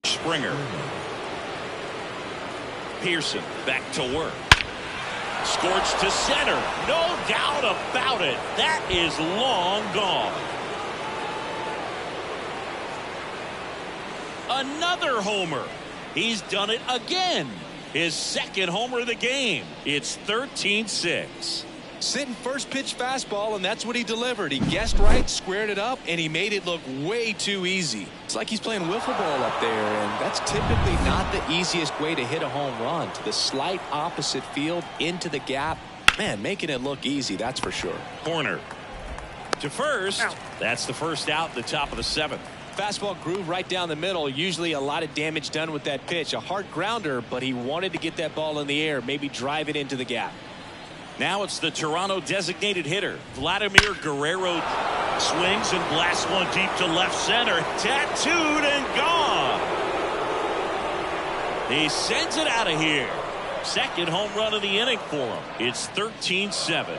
Springer. Pearson back to work. Scorched to center. No doubt about it. That is long gone. Another homer. He's done it again. His second homer of the game. It's 13-6. Sitting first pitch fastball, and that's what he delivered. He guessed right, squared it up, and he made it look way too easy. It's like he's playing wiffle ball up there, and that's typically not the easiest way to hit a home run. To the slight opposite field, into the gap. Man, making it look easy, that's for sure. Corner to first. That's the first out, the top of the 7th. Fastball groove right down the middle. Usually a lot of damage done with that pitch. A hard grounder, but he wanted to get that ball in the air, maybe drive it into the gap. Now it's the Toronto designated hitter. Vladimir Guerrero swings and blasts one deep to left center. Tattooed and gone. He sends it out of here. Second home run of the inning for him. It's 13-7.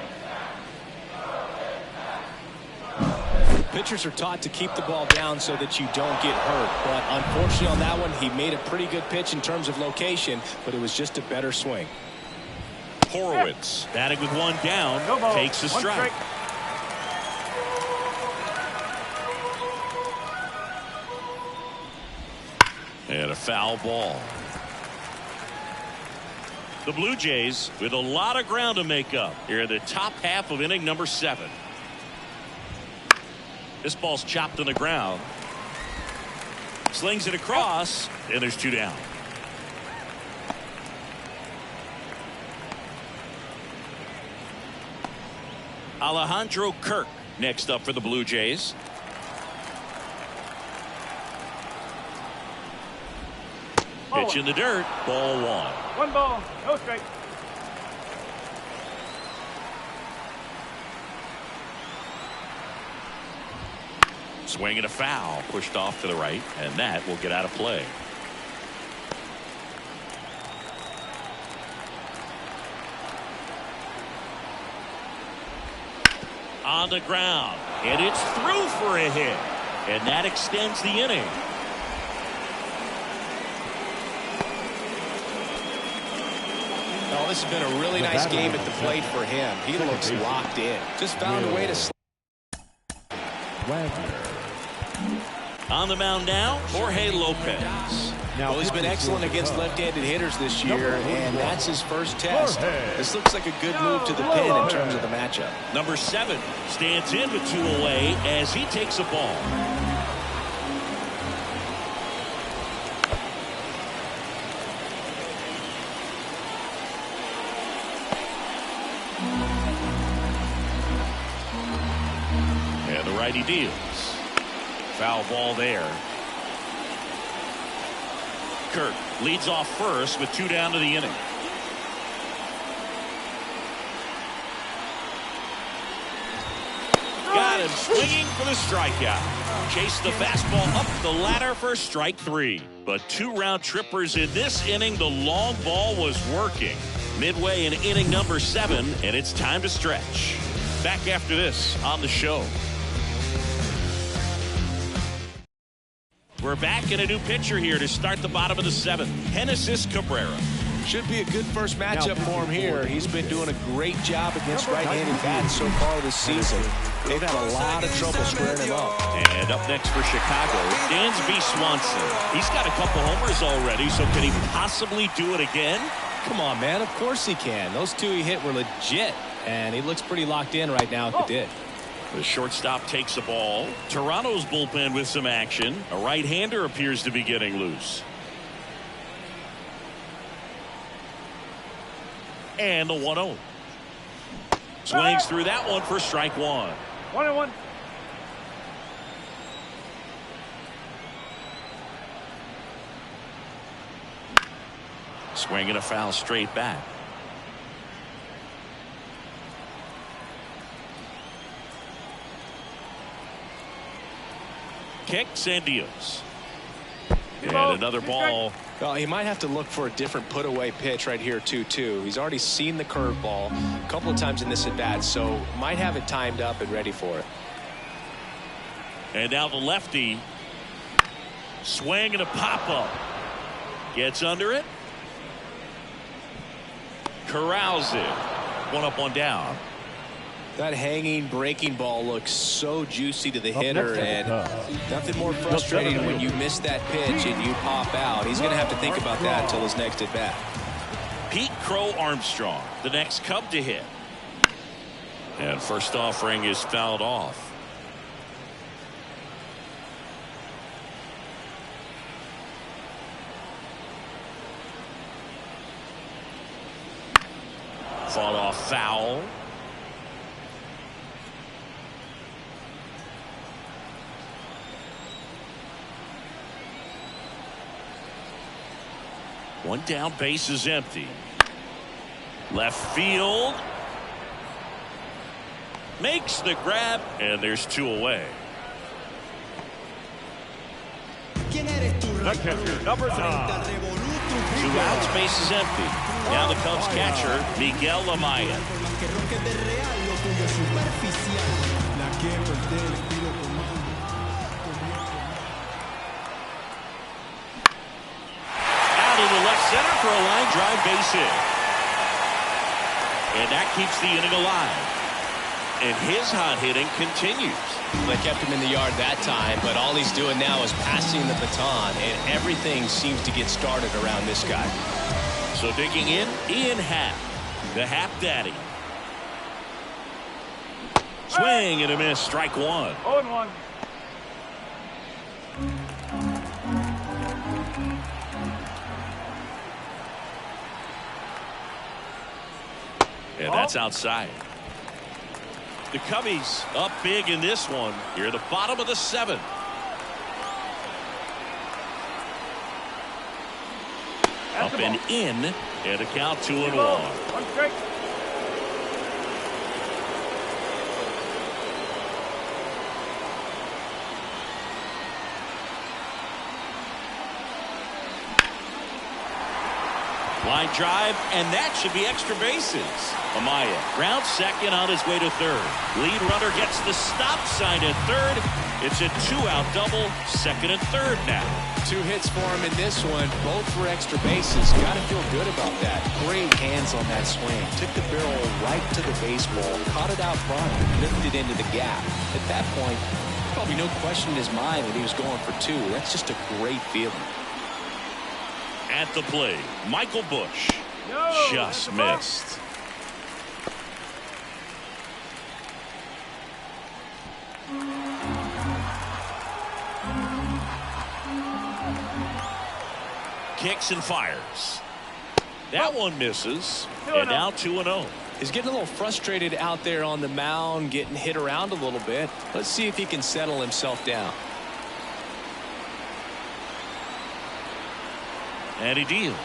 Pitchers are taught to keep the ball down so that you don't get hurt. But unfortunately on that one, he made a pretty good pitch in terms of location, but it was just a better swing. Horowitz batting with one down, takes a strike. And a foul ball. The Blue Jays with a lot of ground to make up here in the top half of inning number 7. This ball's chopped on the ground. Slings it across, and there's 2 down. Alejandro Kirk next up for the Blue Jays. Pitch in the dirt. Ball 1. 1 ball, no strike. Swing and a foul. Pushed off to the right, and that will get out of play. On the ground, and it's through for a hit, and that extends the inning. Oh, this has been a really nice game at the plate for him. He looks locked in. Just found a way to. On the mound now, Jorge Lopez. Well, he's been excellent against left-handed hitters this year, and that's his first test. This looks like a good move to the pin in terms of the matchup. Number 7 stands in with 2 away as he takes a ball. And the righty deals. Foul ball there. Kirk leads off first with 2 down to the inning. Got him swinging for the strikeout. Chased the fastball up the ladder for strike 3. But 2 round trippers in this inning. The long ball was working. Midway in inning number 7, and it's time to stretch. Back after this on the show. We're back in a new pitcher here to start the bottom of the 7th. Genesis Cabrera. Should be a good first matchup for him here. He's been doing a great job against right-handed bats so far this season. They've had a lot of trouble squaring him up. And up next for Chicago, Dansby Swanson. He's got a couple homers already, so can he possibly do it again? Come on, man. Of course he can. Those 2 he hit were legit, and he looks pretty locked in right now at the dig. The shortstop takes the ball. Toronto's bullpen with some action. A right-hander appears to be getting loose. And the 1-0. Swings through that one for strike 1. 1-1. Swinging a foul straight back. Kicks and deals. And another ball. Well, he might have to look for a different put-away pitch right here, 2-2. He's already seen the curveball a couple of times in this at-bat, so might have it timed up and ready for it. And now the lefty. Swing and a pop-up. Gets under it. Corrals it. 1 up, 1 down. That hanging breaking ball looks so juicy to the hitter, and nothing more frustrating when you miss that pitch and you pop out. He's going to have to think about that until his next at bat. Pete Crow Armstrong, the next Cub to hit. And first offering is fouled off. Fought off foul. One down, base is empty. Left field. Makes the grab, and there's 2 away. The catcher, number 9. 2 outs, base is empty. Now the Cubs catcher, Miguel Amaya. Out in the left center for a line drive, base hit. And that keeps the inning alive. And his hot hitting continues. They kept him in the yard that time, but all he's doing now is passing the baton, and everything seems to get started around this guy. So digging in, Ian Happ, the Happ Daddy. Swing and a miss, strike 1. 0-1. And that's outside. The Cubbies up big in this one. Here at the bottom of the 7th. Up and in, and a count 2-1. 1 strike. Line drive, and that should be extra bases. Amaya grounds second on his way to third. Lead runner gets the stop sign at third. It's a 2-out double, second and third now. 2 hits for him in this one, both for extra bases. Got to feel good about that. Great hands on that swing. Took the barrel right to the baseball, caught it out front, and lifted into the gap. At that point, probably no question in his mind that he was going for 2. That's just a great feeling. At the plate, Michael Busch just missed. Kicks and fires. That one misses. And now 2-0. He's getting a little frustrated out there on the mound, getting hit around a little bit. Let's see if he can settle himself down. And he deals.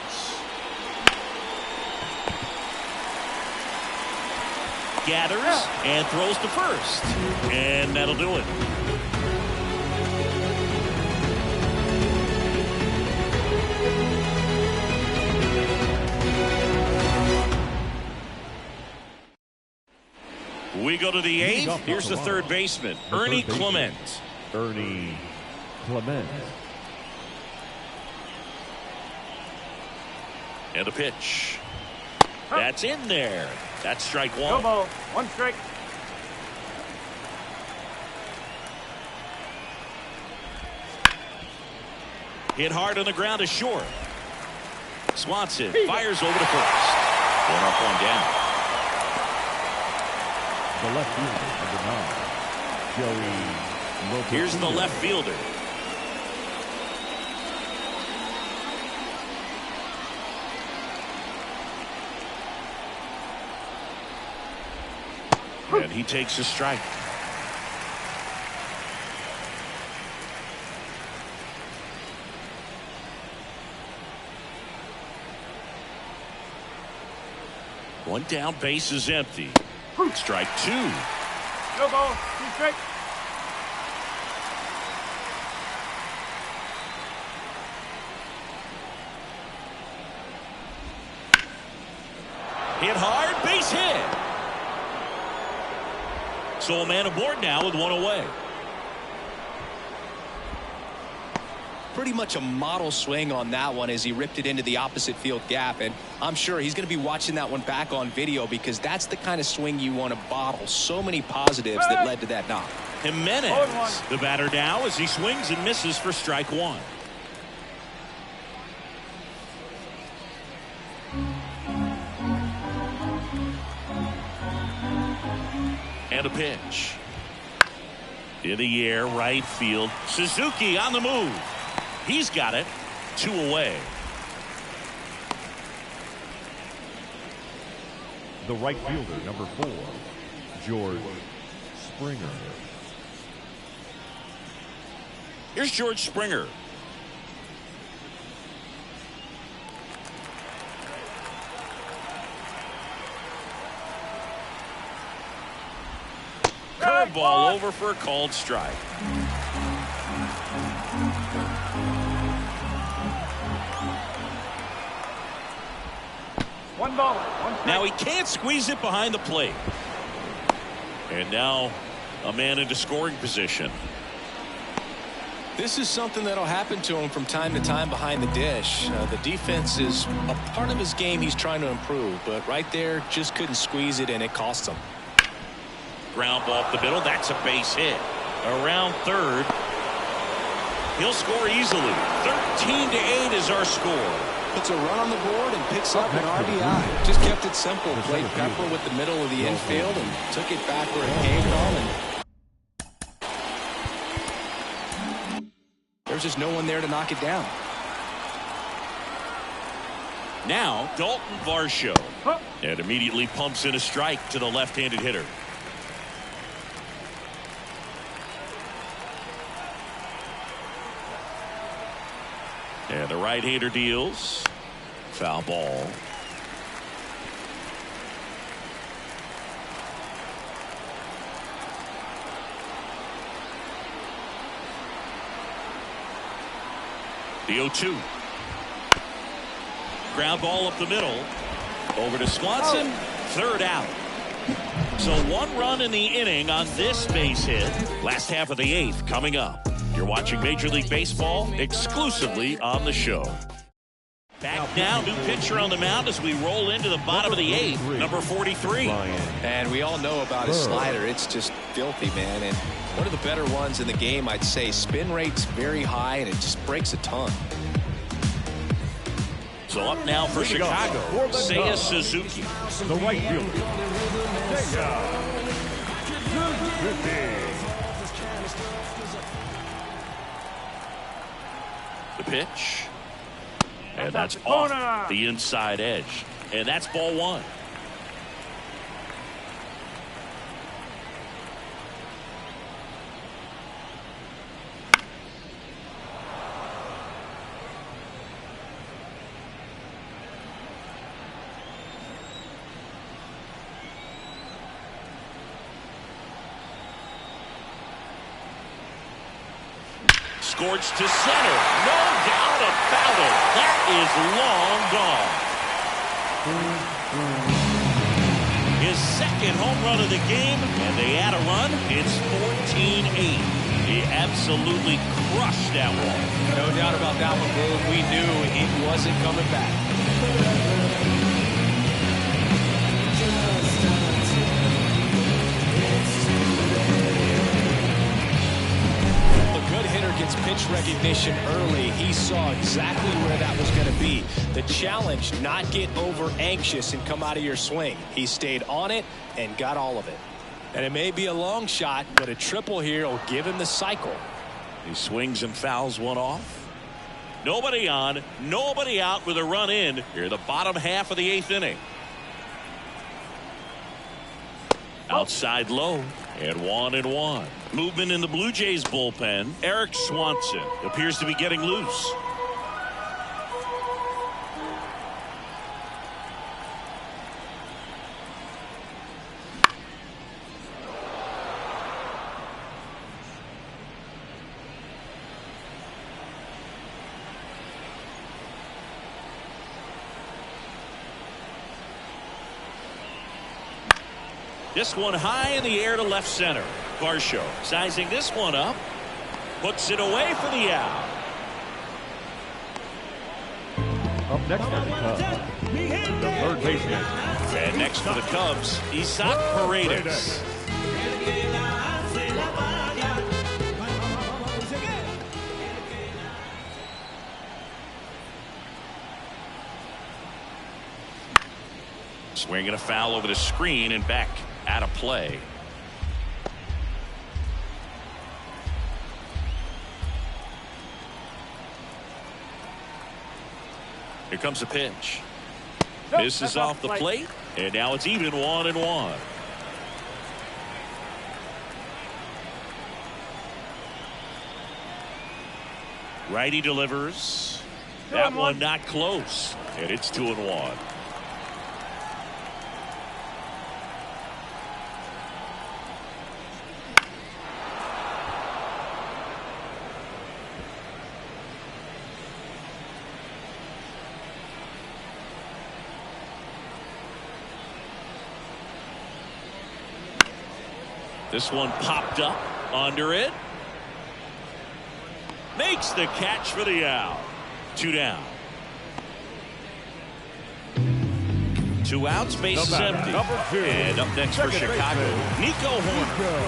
Gathers and throws to first. And that'll do it. We go to the 8th. Here's the third baseman, Ernie Clement. Ernie Clement. And a pitch. That's in there. That's strike No one. ball. One strike. Hit hard on the ground to short. Swanson fires over to first. One up, one down. The left fielder, number 9, Joey Lopez. Here's the left fielder. And he takes a strike. One down, base is empty. Strike two. No ball. Two strike. Hit hard, base hit. So a man aboard now with one away. Pretty much a model swing on that one as he ripped it into the opposite field gap, and I'm sure he's going to be watching that one back on video because that's the kind of swing you want to bottle. So many positives that led to that knock. Jimenez, the batter now as he swings and misses for strike one. And a pitch. In the air, right field. Suzuki on the move. He's got it. Two away. The right fielder, number 4, George Springer. Here's George Springer. Curveball over for a called strike. One ball. One strike. Now he can't squeeze it behind the plate. And now a man into scoring position. This is something that'll happen to him from time to time behind the dish. The defense is a part of his game he's trying to improve, but right there just couldn't squeeze it and it cost him. Ground ball up the middle. That's a base hit. Around third. He'll score easily. 13-8 is our score. Puts a run on the board and picks up an RBI. Just kept it simple. Played Pepper with the middle of the infield and took it back where it came from. And there's just no one there to knock it down. Now Dalton Varsho. And immediately pumps in a strike to the left-handed hitter. And the right-hander deals. Foul ball. The 0-2. Ground ball up the middle. Over to Swanson. Third out. So one run in the inning on this base hit. Last half of the 8th coming up. You're watching Major League Baseball exclusively on the show. Back now, new pitcher on the mound as we roll into the bottom of the 8th, number 43. And we all know about his slider. It's just filthy, man. And one of the better ones in the game, I'd say. Spin rate's very high, and it just breaks a ton. So up now for Chicago, Seiya Suzuki. The right fielder, The pitch. And that's off the inside edge. And that's ball one. Scorched to center. No doubt about it. That is long gone. His second home run of the game, and they add a run. It's 14-8. He absolutely crushed that one. No doubt about that one, Boone. We knew it wasn't coming back. A good hitter gets pitch recognition early. He saw exactly where that was going to be. The challenge, not get over anxious and come out of your swing. He stayed on it and got all of it. And it may be a long shot, but a triple here will give him the cycle. He swings and fouls one off. Nobody on, nobody out with a run in here, the bottom half of the 8th inning. Outside low, and 1-1. Movement in the Blue Jays bullpen. Eric Swanson appears to be getting loose. This one high in the air to left center. Varsho sizing this one up. Puts it away for the out. Up next for the Cubs, the third baseman. And next for the Cubs, Isaac Paredes. Swinging a foul over the screen and back out of play. Here comes a pitch. Misses off the plate, and now it's even 1-1. Righty delivers. That one not close, and it's 2-1. This one popped up under it. Makes the catch for the out. 2 down. 2 outs, bases empty. And up next for Chicago, Nico Hoerner.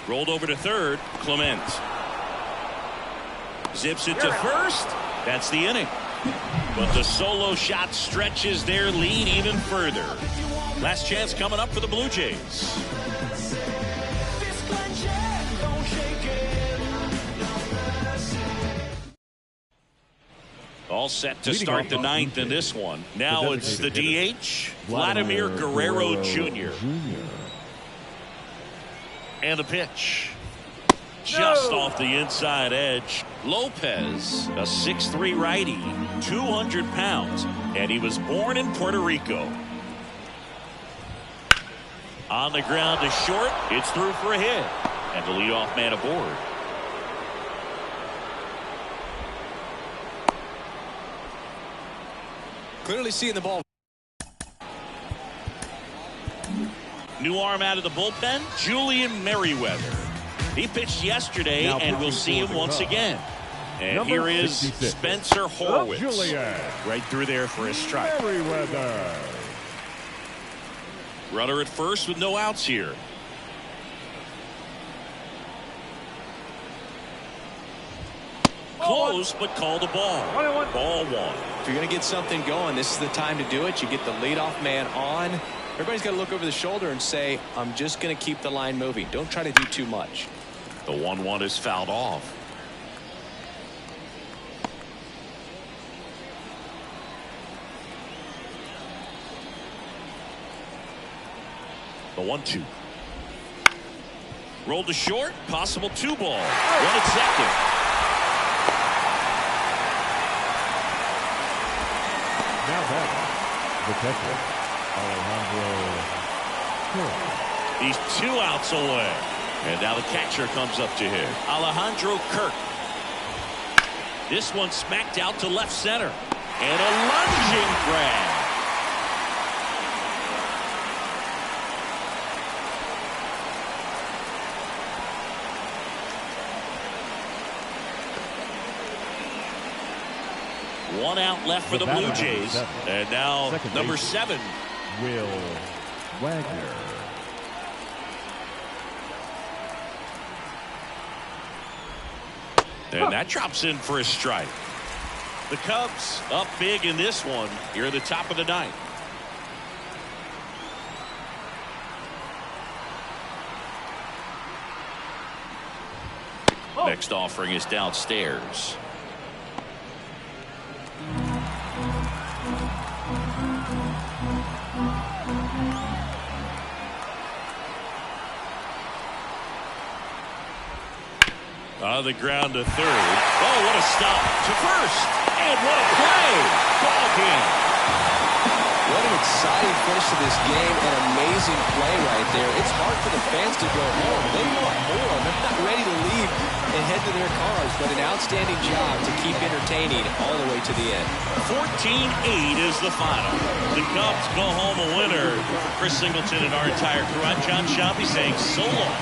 Rolled over to third, Clement. Zips it to first. That's the inning. But the solo shot stretches their lead even further. Last chance coming up for the Blue Jays. All set to start the 9th in this one. Now it's the DH, Vladimir Guerrero Jr. And the pitch. Just off the inside edge. Lopez, a 6'3" righty, 200 pounds, and he was born in Puerto Rico. On the ground to short, it's through for a hit, and the leadoff man aboard. Clearly seeing the ball. New arm out of the bullpen, Julian Merriweather. He pitched yesterday, and we'll see him once again. And here is 66. Spencer Horwitz. Right through there for a strike. Merriweather. Runner at first with no outs here. Close, but called a ball. Ball 1. If you're going to get something going, this is the time to do it. You get the leadoff man on. Everybody's got to look over the shoulder and say, I'm just going to keep the line moving. Don't try to do too much. The 1-1 is fouled off. The 1-2. Rolled to short. Possible 2 ball. 1 at second. Now back, the catcher, Alejandro Kirk. He's 2 outs away. And now the catcher comes up to him. Alejandro Kirk. This one smacked out to left center. And a lunging grab. One out left for the Blue Jays. And now number 7. Will Wagner. And that drops in for a strike. The Cubs up big in this one here at the top of the 9th. Next offering is downstairs. On the ground to third. Oh, what a stop to first. And what a play. Ball game. What an exciting finish to this game. An amazing play right there. It's hard for the fans to go home. They want more. They're not ready to leave and head to their cars. But an outstanding job to keep entertaining all the way to the end. 14-8 is the final. The Cubs go home a winner. Chris Singleton and our entire crew. I'm John Sciambi saying so long.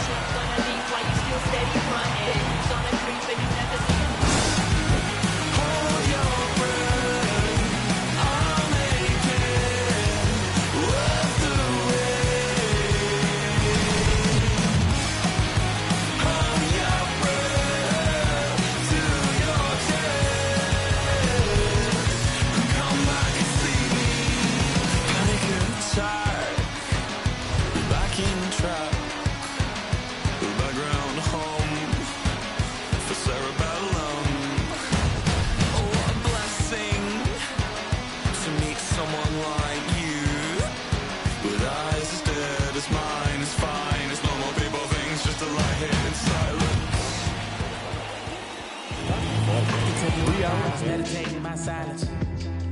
Meditating my silence,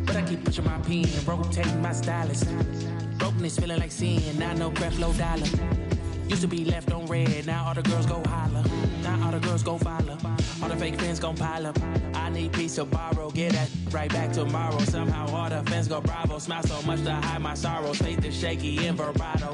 but I keep pushing my pen, rotating my stylus. Brokenness feeling like sin, now no breath, low dollar. Used to be left on red, now all the girls go holler. Now all the girls go follow, all the fake friends gon' pile up. I need peace to borrow, get that right back tomorrow. Somehow all the fans go bravo, smile so much to hide my sorrows. Faith is shaky in vibrato.